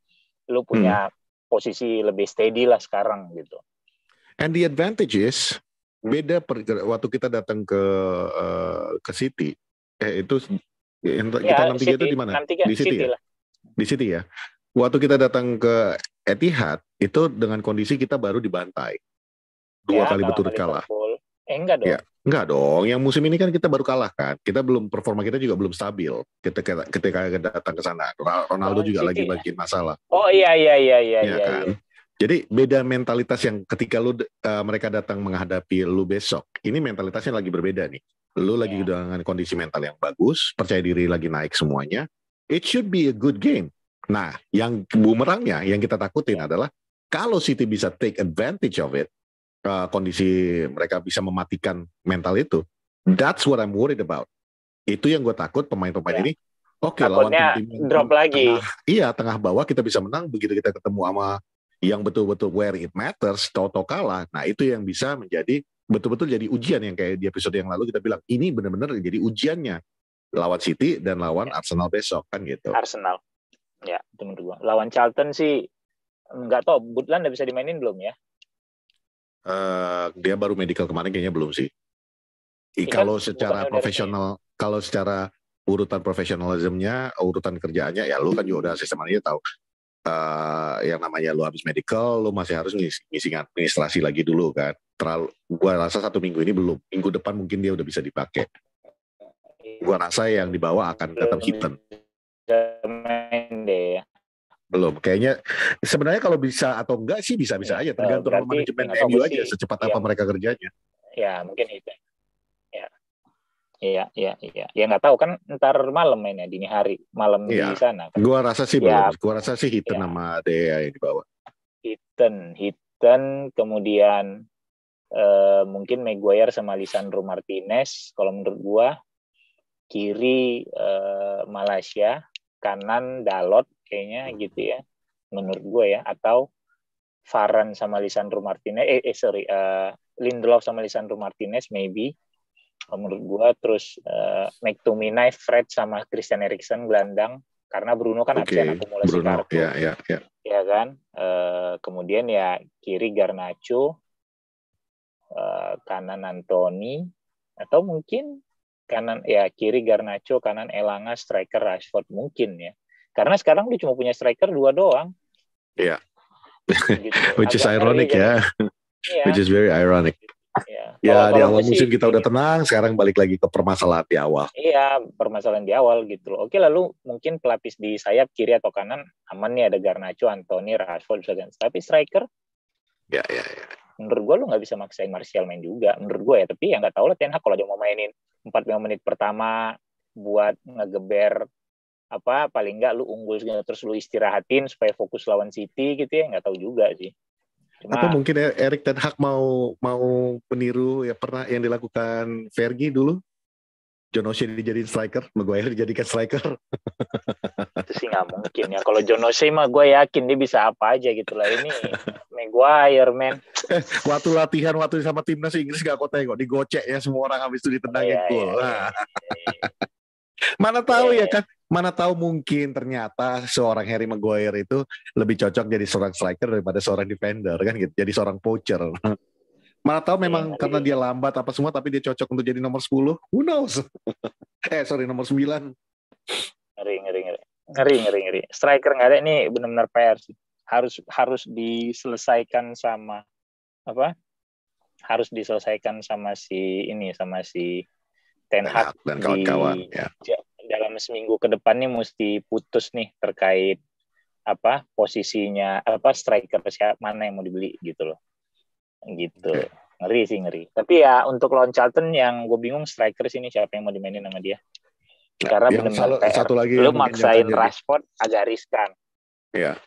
lu punya posisi lebih steady lah sekarang gitu. And the advantage is beda waktu kita datang ke City itu kita 6-3 itu di mana? Di City ya? Di City ya. Waktu kita datang ke Etihad itu dengan kondisi kita baru dibantai 2 kali berturut kalah. Enggak dong. Ya, enggak dong. Yang musim ini kan kita baru kalah kan. Performa kita juga belum stabil ketika datang ke sana. Ronaldo juga lagi bikin masalah. Oh iya. Kan? Jadi beda mentalitas yang ketika mereka datang menghadapi lu besok. Ini mentalitasnya lagi berbeda nih. Lu lagi dengan kondisi mental yang bagus, percaya diri lagi naik semuanya. It should be a good game. Nah, yang bumerangnya yang kita takutin adalah kalau City bisa take advantage of it, kondisi mereka bisa mematikan mental itu. That's what I'm worried about. Itu yang gue takut pemain-pemain ini. Oke, lawan tim-tim yang drop lagi. Tengah bawah kita bisa menang. Begitu kita ketemu sama yang betul-betul where it matters, tahu-tahu kalah. Nah, itu yang bisa menjadi betul-betul jadi ujian yang kayak di episode yang lalu kita bilang ini benar-benar jadi ujiannya lawan City dan lawan Arsenal besok kan gitu. Arsenal. Ya, itu menurut gue. Lawan Charlton sih nggak tahu. Butland udah bisa dimainin belum ya? Dia baru medical kemarin kayaknya belum sih. Kalau secara profesional, kalau secara urutan profesionalismnya, urutan kerjaannya, ya lu kan juga udah sistemnya tahu. Yang namanya lu habis medical, lu masih harus ngisi administrasi lagi dulu kan. Gua rasa 1 minggu ini belum. Minggu depan mungkin dia udah bisa dipakai. Gua rasa yang dibawa akan tetap Heaton. Belum, kayaknya sebenarnya kalau bisa atau enggak sih bisa-bisa aja, tergantung manajemen MU aja secepat apa mereka kerjanya. Ya mungkin itu. Iya. Ya nggak tahu kan ntar malam mainnya dini hari, malam di sana. Kan? Gua rasa sih belum. Gua rasa sih Heaton sama Dea yang dibawa. Heaton, kemudian mungkin Maguire sama Lisandro Martinez. Kalau menurut gua kiri Malaysia, kanan Dalot kayaknya gitu ya. Menurut gua ya, atau Varane sama Lisandro Martinez. Lindelof sama Lisandro Martinez maybe. Menurut gue terus McTominay, Fred sama Christian Eriksen gelandang karena Bruno kan absen akumulasi kartu. Ya kan. Kemudian ya kiri Garnacho, kanan Anthony, atau mungkin kiri Garnacho, kanan Elanga, striker Rashford mungkin ya. Karena sekarang lu cuma punya striker 2 doang. Iya. Gitu. Which is ironic ya. Which is very ironic. Ya di awal musim kita udah tenang, sekarang balik lagi ke permasalahan di awal. Iya, permasalahan di awal gitu loh. Oke, lalu mungkin pelapis di sayap kiri atau kanan aman nih, ada Garnacho, Anthony, Rashford, tapi striker ya. Menurut gue lu nggak bisa maksain Martial main juga, menurut gue ya. Tapi ya nggak tahu lah Ten Hag kalau dia mau mainin 45 menit pertama buat ngegeber paling nggak lu unggul terus lu istirahatin supaya fokus lawan City gitu ya, nggak tahu juga sih. Atau mungkin Erik Ten Hag mau meniru ya pernah yang dilakukan Fergie dulu, John O'Shea dijadiin striker, Maguire dijadikan striker. Itu sih nggak mungkin ya. Kalau John O'Shea mah gue yakin dia bisa apa aja gitu lah. Ini Maguire men. Waktu latihan waktu sama timnas Inggris gak kok tengok, digocek ya semua orang habis itu ditendangin gol. Mana tahu ya kan. Mana tahu mungkin ternyata seorang Harry Maguire itu lebih cocok jadi seorang striker daripada seorang defender kan gitu. Jadi seorang poacher. Mana tahu memang karena dia lambat apa semua tapi dia cocok untuk jadi nomor 10. Who knows? Nomor 9. Ngeri. Striker nggak ada ini benar-benar PR sih. Harus diselesaikan sama Harus diselesaikan sama si Ten Hag dan kawan-kawan ya. Dalam seminggu ke depan nih mesti putus nih terkait posisinya striker siapa mana yang mau dibeli gitu loh. Gitu. Okay. Ngeri. Tapi ya untuk lawan Charlton yang gue bingung striker sini siapa yang mau dimainin sama dia. Karena benar-benar satu lagi lu maksain Rashford agak riskan. Iya.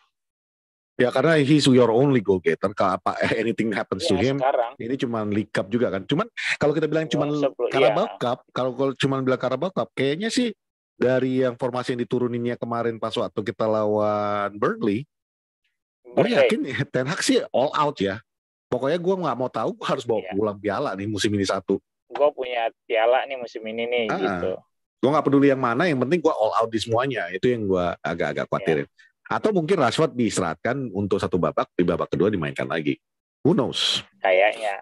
Ya karena he's your only goal getter. Kalau anything happens to him, ini cuma League Cup juga kan. Cuman kalau kita bilang cuma Carabao Cup, kalau cuma bilang Carabao Cup, kayaknya sih dari yang formasi yang dituruninnya kemarin pas waktu kita lawan Burnley, gue yakin Ten Hag sih all out ya. Pokoknya gue nggak mau tahu, gue harus bawa pulang piala nih musim ini 1. Gue punya piala nih musim ini nih gitu. Gue nggak peduli yang mana, yang penting gue all out di semuanya. Itu yang gue agak-agak khawatirin. Atau mungkin Rashford diistirahatkan untuk 1 babak, di babak kedua dimainkan lagi. Who knows? Kayaknya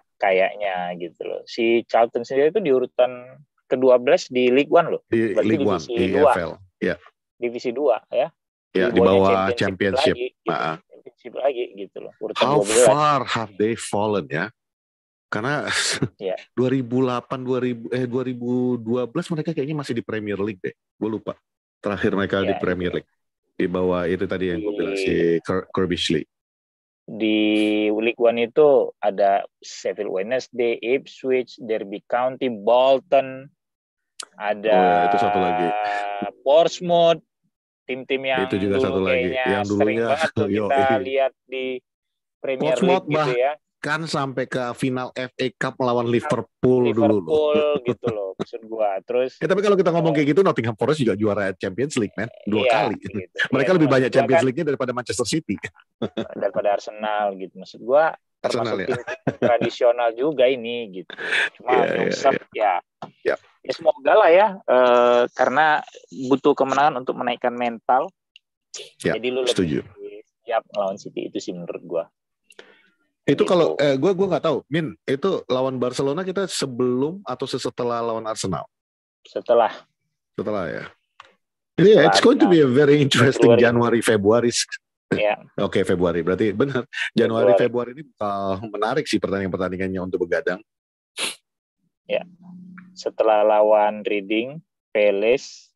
gitu loh. Si Charlton sendiri itu di urutan ke-12 di League One loh. Di League One, di EFL. Ya. Divisi 2 ya. Ya, di bawah Championship. Championship lagi gitu loh. Urutan How 12. Far have they fallen ya? Karena 2012 mereka kayaknya masih di Premier League deh. Gue lupa. Terakhir mereka di Premier League. Di bawah itu tadi yang gue bilang si Kirbishley. Di League One itu ada Sheffield Wednesday, Ipswich, Derby County, Bolton, ada itu satu lagi. Portsmouth, tim-tim yang itu juga dulu satu lagi kayaknya yang sering dulunya banget tuh kita lihat di Premier League gitu ya. Kan sampai ke final FA Cup melawan Liverpool dulu loh. gitu loh maksud gua. Terus tapi kalau kita ngomong kayak gitu, Nottingham Forest juga juara Champions League, man. 2 kali. Gitu. Mereka lebih banyak Champions League-nya daripada Manchester City. Daripada Arsenal gitu. Maksud gua termasuk tim tradisional juga ini gitu. Cuma nyungsep ya semoga lah ya, karena butuh kemenangan untuk menaikkan mental. Jadi lu lebih siap melawan City itu sih menurut gua. Itu gitu. Kalau gue nggak tahu, Min, itu lawan Barcelona kita sebelum atau setelah lawan Arsenal? Setelah ya. Jadi it's going to be a very interesting Januari Februari. Yeah. Oke, Februari berarti benar. Januari Februari ini menarik sih pertandingannya untuk begadang. Ya. Setelah lawan Reading, Palace,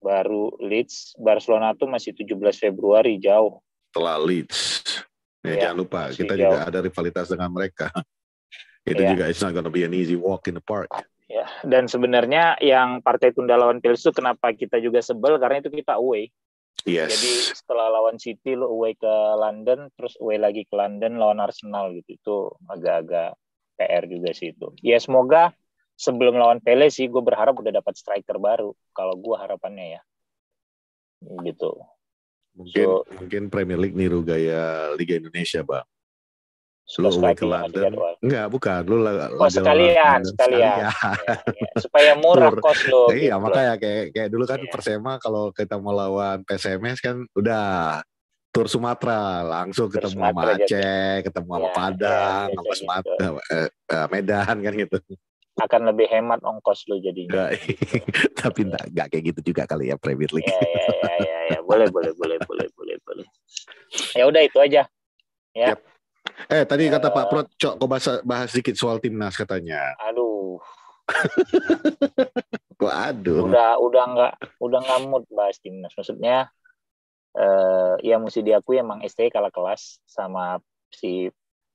baru Leeds, Barcelona tuh masih 17 Februari jauh. Setelah Leeds. Jangan lupa kita jauh. Juga ada rivalitas dengan mereka. Itu juga it's not gonna be an easy walk in the park. Ya, dan sebenarnya yang partai tunda lawan Palace itu kenapa kita juga sebel karena itu kita away. Yes. Jadi setelah lawan City lo away ke London, terus away lagi ke London lawan Arsenal gitu. Itu agak-agak PR juga sih itu. Ya semoga sebelum lawan Palace sih gue berharap udah dapat striker baru. Kalau gue harapannya ya. Gitu. Mungkin Premier League niru gaya Liga Indonesia, Bang. Lu away ke London. Enggak, bukan. Lu sekalian. Ya. Supaya murah kos lo. Iya, gitu. Makanya kayak dulu kan Persema kalau kita mau lawan PSMS kan udah tur Sumatera, langsung ketemu sama Aceh, ketemu sama Padang, sama Sumatera, Medan kan gitu. Akan lebih hemat ongkos lo jadinya. Tapi enggak kayak gitu juga kali ya Premier League. Ya. Boleh. Ya udah itu aja. Ya. Yep. Tadi kata Pak Prot, Cok, kau bahas sedikit soal timnas katanya. Aduh. Waduh. Udah nggak mood bahas timnas. Maksudnya, ya mesti diakui emang STY kalah kelas sama si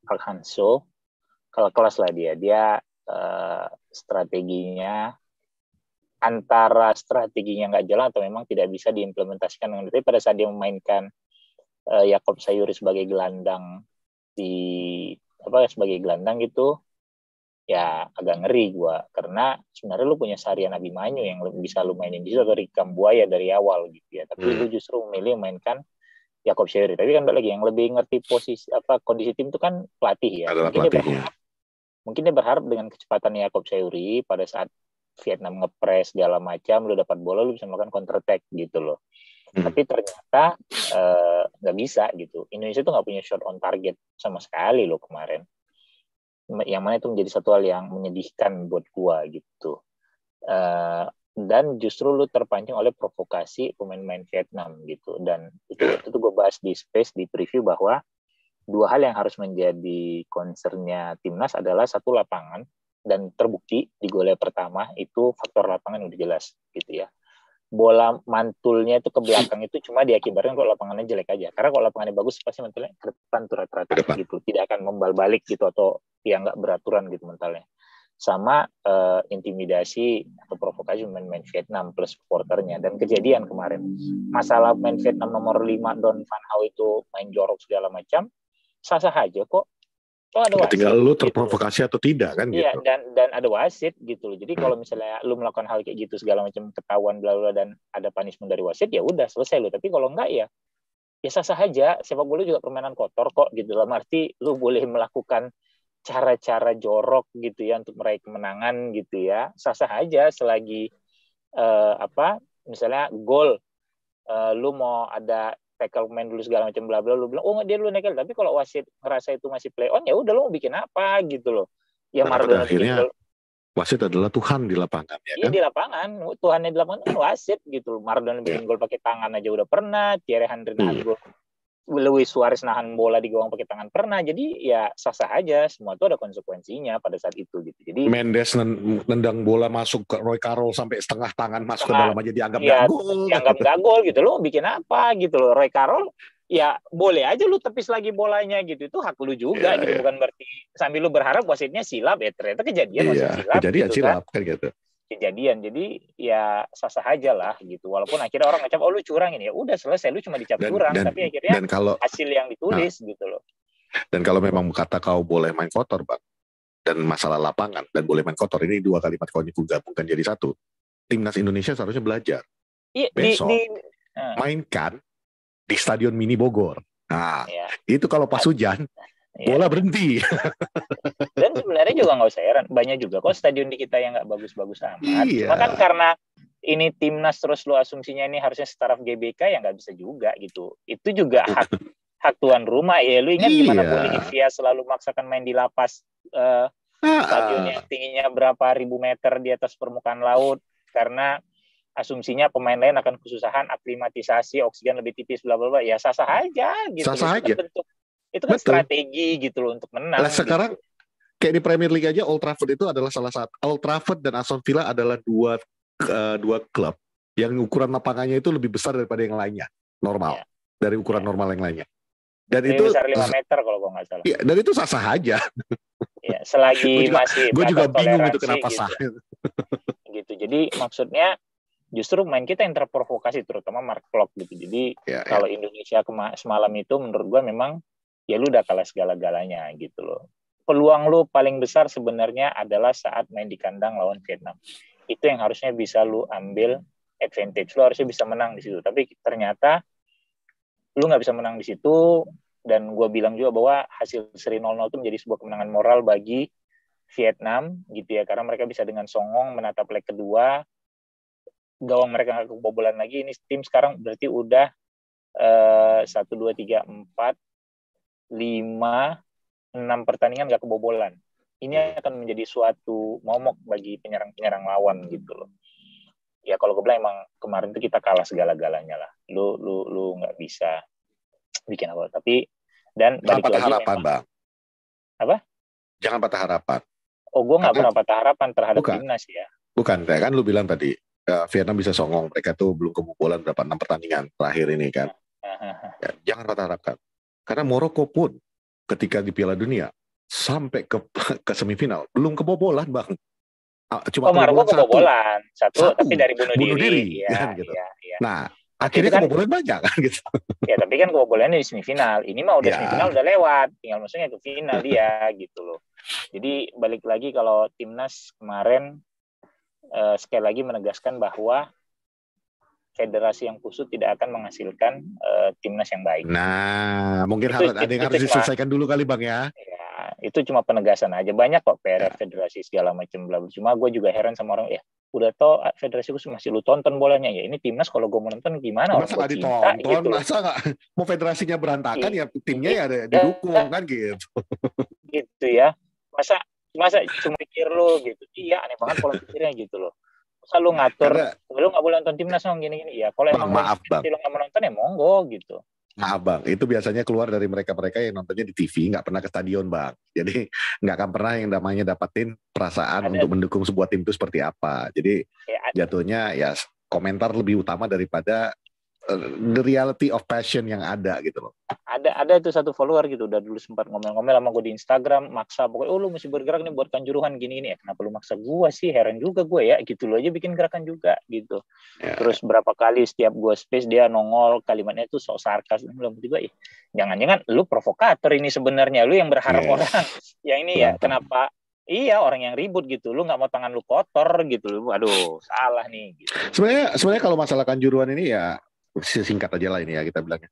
Park Hang-seo. Kalah kelas lah dia. Dia strateginya nggak jalan atau memang tidak bisa diimplementasikan dengan baik. Pada saat dia memainkan Jakob Sayuri sebagai gelandang sebagai gelandang gitu ya agak ngeri gua karena sebenarnya lu punya Sarian Abimanyu yang bisa lu mainin di situ atau Rikam Buaya dari awal gitu ya tapi lu justru memilih mainkan Jakob Sayuri tapi kan lagi yang lebih ngerti posisi kondisi tim itu kan pelatih ya mungkin dia berharap dengan kecepatan Jakob Sayuri pada saat Vietnam ngepres segala macam lu dapat bola lu bisa melakukan counter attack gitu loh. Tapi ternyata nggak bisa gitu. Indonesia tuh nggak punya shot on target sama sekali loh kemarin. Yang mana itu menjadi satu hal yang menyedihkan buat gua gitu. Dan justru lu terpancing oleh provokasi pemain-pemain Vietnam gitu. Dan itu gua bahas di space di preview bahwa dua hal yang harus menjadi concernnya timnas adalah satu lapangan dan terbukti di gol pertama itu faktor lapangan udah jelas gitu ya. Bola mantulnya itu ke belakang itu cuma diakibatkan kalau lapangannya jelek aja. Karena kalau lapangannya bagus pasti mantulnya ke depan tuh rata-rata gitu. Tidak akan membal-balik gitu atau yang nggak beraturan gitu mentalnya. Sama intimidasi atau provokasi main Vietnam plus supporternya. Dan kejadian kemarin. Masalah main Vietnam nomor 5 Don Van Hao itu main jorok segala macam. Sah-sah aja kok. Ada wasit, tinggal lu terprovokasi gitu. Atau tidak kan iya, gitu. Dan ada wasit gitu loh. Jadi kalau misalnya lu melakukan hal kayak gitu segala macam ketahuan bla bla dan ada punishment dari wasit ya udah selesai lu. Tapi kalau enggak ya sah-sah aja. Sepak bola juga permainan kotor kok gitu. Dalam arti lu boleh melakukan cara-cara jorok gitu ya untuk meraih kemenangan gitu ya. Sah-sah aja selagi misalnya gol lu mau ada tackle main dulu segala macam bla bla lu bilang dia lu nekel tapi kalau wasit ngerasa itu masih play on ya udah lu mau bikin apa gitu loh ya Maradona akhirnya wasit adalah Tuhan di lapangan ya kan di lapangan Tuhannya di lapangan kan wasit gitu Maradona bikin gol pakai tangan aja udah pernah Thierry Henry nahan gol Luis Suarez nahan bola di gawang pakai tangan pernah jadi ya sah-sah aja semua itu ada konsekuensinya pada saat itu gitu jadi Mendes nendang bola masuk ke Roy Carroll sampai setengah tangan masuk ke dalam aja dianggap nggak gol dianggap nggak gol gitu lo bikin apa gitu loh Roy Carroll ya boleh aja lu tepis lagi bolanya gitu itu hak lu juga gitu bukan berarti sambil lu berharap wasitnya silap ya ternyata kejadian wasit silap kejadian gitu, silap kan gitu kejadian. Jadi ya sah-sah aja lah gitu. Walaupun akhirnya orang ngecap, oh lu curang ini, ya udah selesai, lu cuma dicap curang, tapi akhirnya hasil yang ditulis gitu loh. Dan kalau memang kata kau boleh main kotor, Bang, dan masalah lapangan dan boleh main kotor, ini dua kalimat kau gabungkan jadi satu. Timnas Indonesia seharusnya belajar. Besok mainkan di Stadion Mini Bogor. Nah, itu kalau pas hujan, bola berhenti. Dan sebenarnya juga nggak usah heran, banyak juga kok stadion di kita yang nggak bagus-bagus amat. Cuma kan karena ini timnas terus lo asumsinya ini harusnya staraf GBK, ya nggak bisa juga gitu. Itu juga hak tuan rumah ya. Lu ingat gimana Bolivia selalu maksakan main di lapas stadion yang tingginya berapa ribu meter di atas permukaan laut karena asumsinya pemain lain akan kesusahan aklimatisasi, oksigen lebih tipis, bla bla bla. Ya sah-sah aja gitu. Sah-sah aja. Itu kan strategi gitu loh untuk menang. Sekarang kayak di Premier League aja, Old Trafford itu adalah salah satu. Old Trafford dan Aston Villa adalah dua klub yang ukuran lapangannya itu lebih besar daripada yang lainnya, normal, dari ukuran normal yang lainnya. Dan itu besar 5 meter kalau gue nggak salah. Iya, dan itu sah-sah aja. Ya, selagi gue juga bingung itu kenapa gitu. sah. Gitu. Jadi maksudnya justru main kita yang terprovokasi, terutama Mark Klok gitu. Jadi kalau Indonesia semalam itu menurut gue memang ya lu udah kalah segala-galanya gitu loh. Peluang lu paling besar sebenarnya adalah saat main di kandang lawan Vietnam. Itu yang harusnya bisa lu ambil advantage. Lu harusnya bisa menang di situ. Tapi ternyata lu nggak bisa menang di situ, dan gue bilang juga bahwa hasil seri 0-0 itu menjadi sebuah kemenangan moral bagi Vietnam gitu ya, karena mereka bisa dengan songong menatap leg kedua, gawang mereka nggak kebobolan lagi. Ini tim sekarang berarti udah 1, 2, 3, 4, 5, 6 pertandingan nggak kebobolan. Ini akan menjadi suatu momok bagi penyerang-penyerang lawan gitu loh. Ya kalau gue bilang emang kemarin itu kita kalah segala-galanya lah. Lu nggak bisa bikin apa. Tapi dan balik lagi harapan, Bang. Apa? Jangan patah harapan. Oh, gue nggak pernah patah harapan terhadap timnas ya. Bukan, kan lu bilang tadi Vietnam bisa songong. Mereka tuh belum kebobolan berapa 6 pertandingan terakhir ini kan. Ya, jangan patah harapkan. Karena Maroko pun ketika di Piala Dunia sampai ke semifinal belum kebobolan, Bang. Cuma Maroko kebobolan satu, tapi dari bunuh diri. Ya, kan, gitu. Ya. Nah, akhirnya kan kebobolan banyak kan gitu. Ya, tapi kan kebobolannya di semifinal. Ini mah udah semifinal udah lewat, tinggal maksudnya ke final dia gitu loh. Jadi balik lagi kalau timnas kemarin sekali lagi menegaskan bahwa federasi yang kusut tidak akan menghasilkan timnas yang baik. Nah, mungkin ada yang harus diselesaikan dulu kali, Bang ya. Ya, itu cuma penegasan aja. Banyak kok PR federasi segala macam bla bla. Cuma gue juga heran sama orang, ya udah tau federasi khusus masih lu tonton bolanya, ya ini timnas kalau gue mau nonton gimana orang gue cinta gitu. Masa nggak mau federasinya berantakan ya timnya ya didukung kan gitu. Gitu ya. Masa cuma pikir lu gitu. Iya, aneh banget pola pikirnya gitu loh. Masa lu ngatur, lu nggak boleh nonton timnas dong gini-gini. Ya kalau emang lu nggak mau nonton ya monggo gitu. Nah, Bang, itu biasanya keluar dari mereka-mereka yang nontonnya di TV, nggak pernah ke stadion, Bang. Jadi nggak akan pernah yang namanya dapetin perasaan untuk mendukung sebuah tim itu seperti apa. Jadi jatuhnya ya komentar lebih utama daripada the reality of passion yang ada gitu loh. Ada itu satu follower gitu, udah dulu sempat ngomel-ngomel sama gue di Instagram, maksa pokoknya, lu mesti bergerak nih buat Kanjuruhan gini-gini ya. Kenapa lu maksa gue sih? Heran juga gue ya, gitu lo aja bikin gerakan juga gitu. Ya. Terus berapa kali setiap gue space dia nongol, kalimatnya tuh sok sarkas. Belum juga ya. Jangan-jangan lu provokator ini sebenarnya, lu yang berharap orang yang ini ya, kenapa? Iya, orang yang ribut gitu. Lu nggak mau tangan lu kotor gitu. Aduh, salah nih. Gitu. Sebenarnya kalau masalah Kanjuruhan ini ya singkat aja lah ini ya kita bilangnya.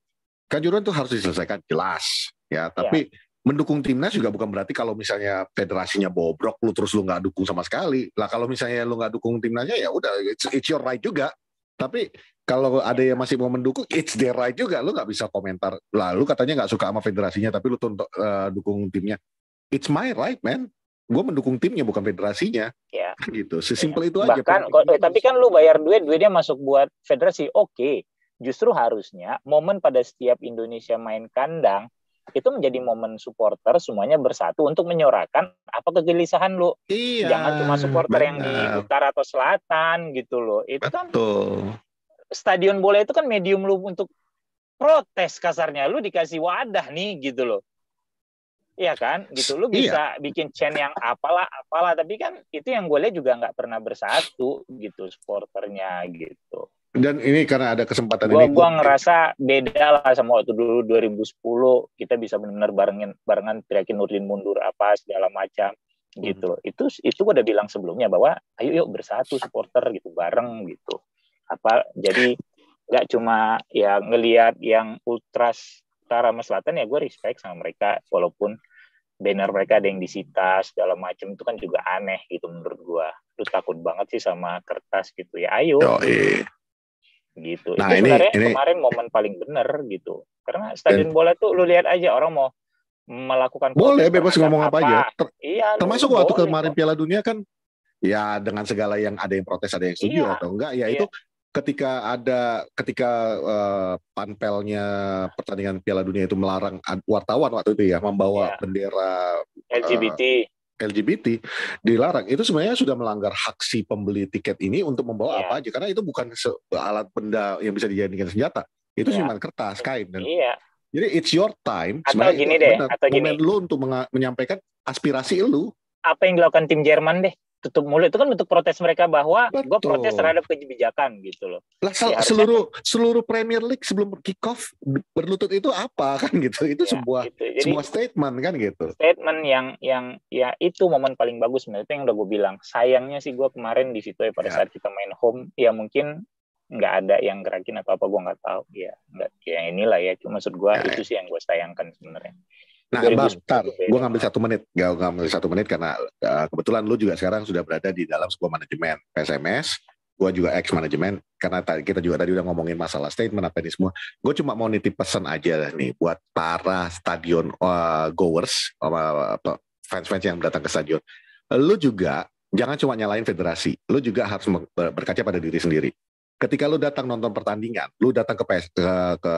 Kanjuruhan itu harus diselesaikan jelas ya. Tapi mendukung timnas juga bukan berarti kalau misalnya federasinya bobrok lu terus lu nggak dukung sama sekali. Lah kalau misalnya lu nggak dukung timnasnya ya udah it's your right juga. Tapi kalau ada yang masih mau mendukung, it's their right juga. Lu nggak bisa komentar. Lalu katanya nggak suka sama federasinya, tapi lu dukung timnya. It's my right, man. Gue mendukung timnya bukan federasinya. Ya. Gitu. Sesimpel itu aja. Bahkan, tapi kan lu bayar duitnya masuk buat federasi. Oke. Justru harusnya momen pada setiap Indonesia main kandang itu menjadi momen supporter semuanya bersatu untuk menyuarakan apa kegelisahan lu. Iya, jangan cuma supporter yang di utara atau selatan gitu loh. Itu kan stadion bola itu kan medium lu untuk protes kasarnya. Lu dikasih wadah nih gitu loh. Iya kan, gitu. Lu bisa bikin chain yang apalah, tapi kan itu yang gue lihat juga nggak pernah bersatu gitu supporternya gitu. Dan ini karena ada kesempatan ini. Gue ngerasa beda lah sama waktu dulu 2010 kita bisa benar-benar barengan teriakin Nurdin mundur apa segala macam gitu. Itu gue udah bilang sebelumnya bahwa ayo yuk bersatu supporter gitu bareng gitu. Jadi nggak cuma ya ngelihat yang ultras utara sama selatan ya gue respect sama mereka walaupun banner mereka ada yang disita segala macam itu kan juga aneh gitu menurut gue. Lu takut banget sih sama kertas gitu ya ayo gitu. Nah, itu sebenarnya kemarin momen paling benar gitu karena stadion bola tuh lu lihat aja orang mau melakukan boleh bebas ngomong apa aja termasuk waktu kemarin kok. Piala Dunia kan ya dengan segala yang ada yang protes ada yang setuju atau enggak ya itu ketika panpelnya pertandingan Piala Dunia itu melarang wartawan waktu itu ya membawa bendera LGBT dilarang itu sebenarnya sudah melanggar hak si pembeli tiket ini untuk membawa apa aja karena itu bukan alat benda yang bisa dijadikan senjata itu cuma kertas kain dan jadi it's your time atau gini deh momen lu untuk menyampaikan aspirasi lu apa yang dilakukan tim Jerman deh tutup mulut itu kan bentuk protes mereka bahwa gue protes terhadap kebijakan gitu loh. Lah seluruh Premier League sebelum kick off berlutut itu apa kan gitu. Itu sebuah statement kan gitu. Statement yang ya itu momen paling bagus sebenarnya itu yang udah gue bilang. Sayangnya sih gue kemarin di situ pada saat kita main home ya mungkin nggak ada yang gerakin atau apa gue nggak tahu ya nggak ya inilah ya cuma maksud gue itu sih yang gue sayangkan sebenarnya. Nah, bentar, gue ngambil 1 menit. Gak ngambil 1 menit karena kebetulan lu juga sekarang sudah berada di dalam sebuah manajemen PSMS. Gue juga ex-manajemen karena kita juga tadi udah ngomongin masalah statement apa ini semua. Gue cuma mau nitip pesan aja nih buat para stadion goers, fans-fans yang datang ke stadion. Lu juga jangan cuma nyalain federasi. Lu juga harus berkaca pada diri sendiri. Ketika lu datang nonton pertandingan, lu datang ke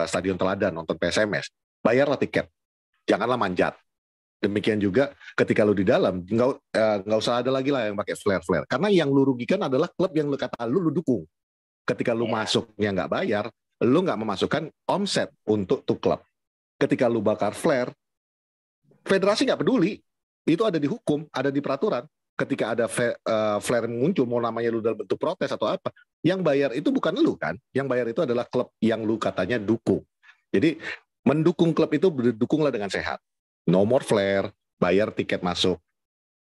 Stadion Teladan nonton PSMS, bayarlah tiket. Janganlah manjat. Demikian juga ketika lu di dalam, nggak usah ada lagi lah yang pakai flare-flare. Karena yang lu rugikan adalah klub yang lu kata lu dukung. Ketika lu masuknya nggak bayar, lu nggak memasukkan omset untuk tuh klub. Ketika lu bakar flare, federasi nggak peduli. Itu ada di hukum, ada di peraturan. Ketika ada flare muncul, mau namanya lu dalam bentuk protes atau apa, yang bayar itu bukan lu kan. Yang bayar itu adalah klub yang lu katanya dukung. Jadi mendukung klub itu berdukunglah dengan sehat. No more flare, bayar tiket masuk.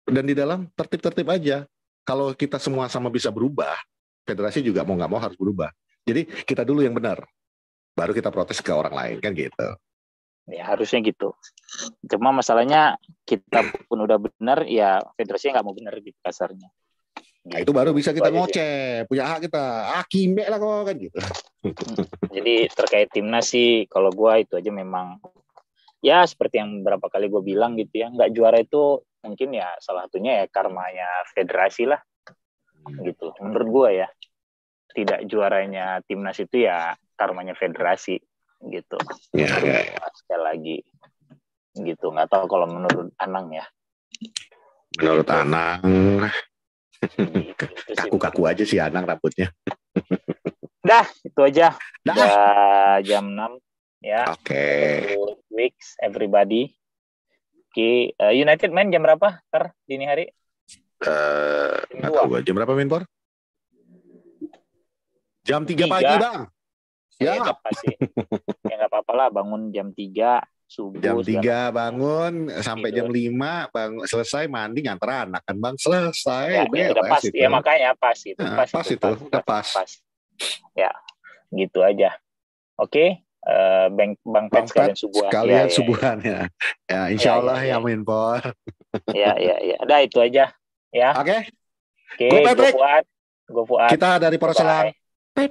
Dan di dalam tertib-tertib aja. Kalau kita semua sama bisa berubah, federasi juga mau nggak mau harus berubah. Jadi kita dulu yang benar, baru kita protes ke orang lain kan gitu. Ya harusnya gitu. Cuma masalahnya kita pun udah benar, ya federasinya nggak mau benar gitu kasarnya. Nah itu baru bisa kita ngoceh, punya hak kita, kimek lah kok kan gitu. Jadi terkait timnas sih, kalau gue itu aja memang ya seperti yang beberapa kali gue bilang gitu ya, nggak juara itu mungkin ya salah satunya ya karmanya federasi lah, gitu. Menurut gue ya, tidak juaranya timnas itu ya karmanya federasi, gitu. Ya. Sekali lagi, gitu. Nggak tahu kalau menurut Anang ya. Menurut gitu. Anang. Kaku-kaku aja sih Anang rambutnya. Dah, itu aja. Udah jam 6 ya. Oke. Good weeks everybody. Oke, United main jam berapa? Dini hari? Nggak tahu gue. Jam berapa main, Por? Jam 3 pagi, Bang. Ya, nggak apa-apa lah, bangun jam 3 subuh. Jam 3 bangun sampai jam 5 bangun, selesai mandi nganter anak kan Bang, selesai. Ya, udah pas itu. Ya makanya pas itu. Pas itu. Ya, gitu aja. Oke, Bang Pet sekalian subuhan. Sekalian subuhan ya. Ya, insya Allah ya Minpor. Ya. Udah itu aja. Ya. Oke. Gue Fuad. Kita dari Poros Selang. Bye-bye.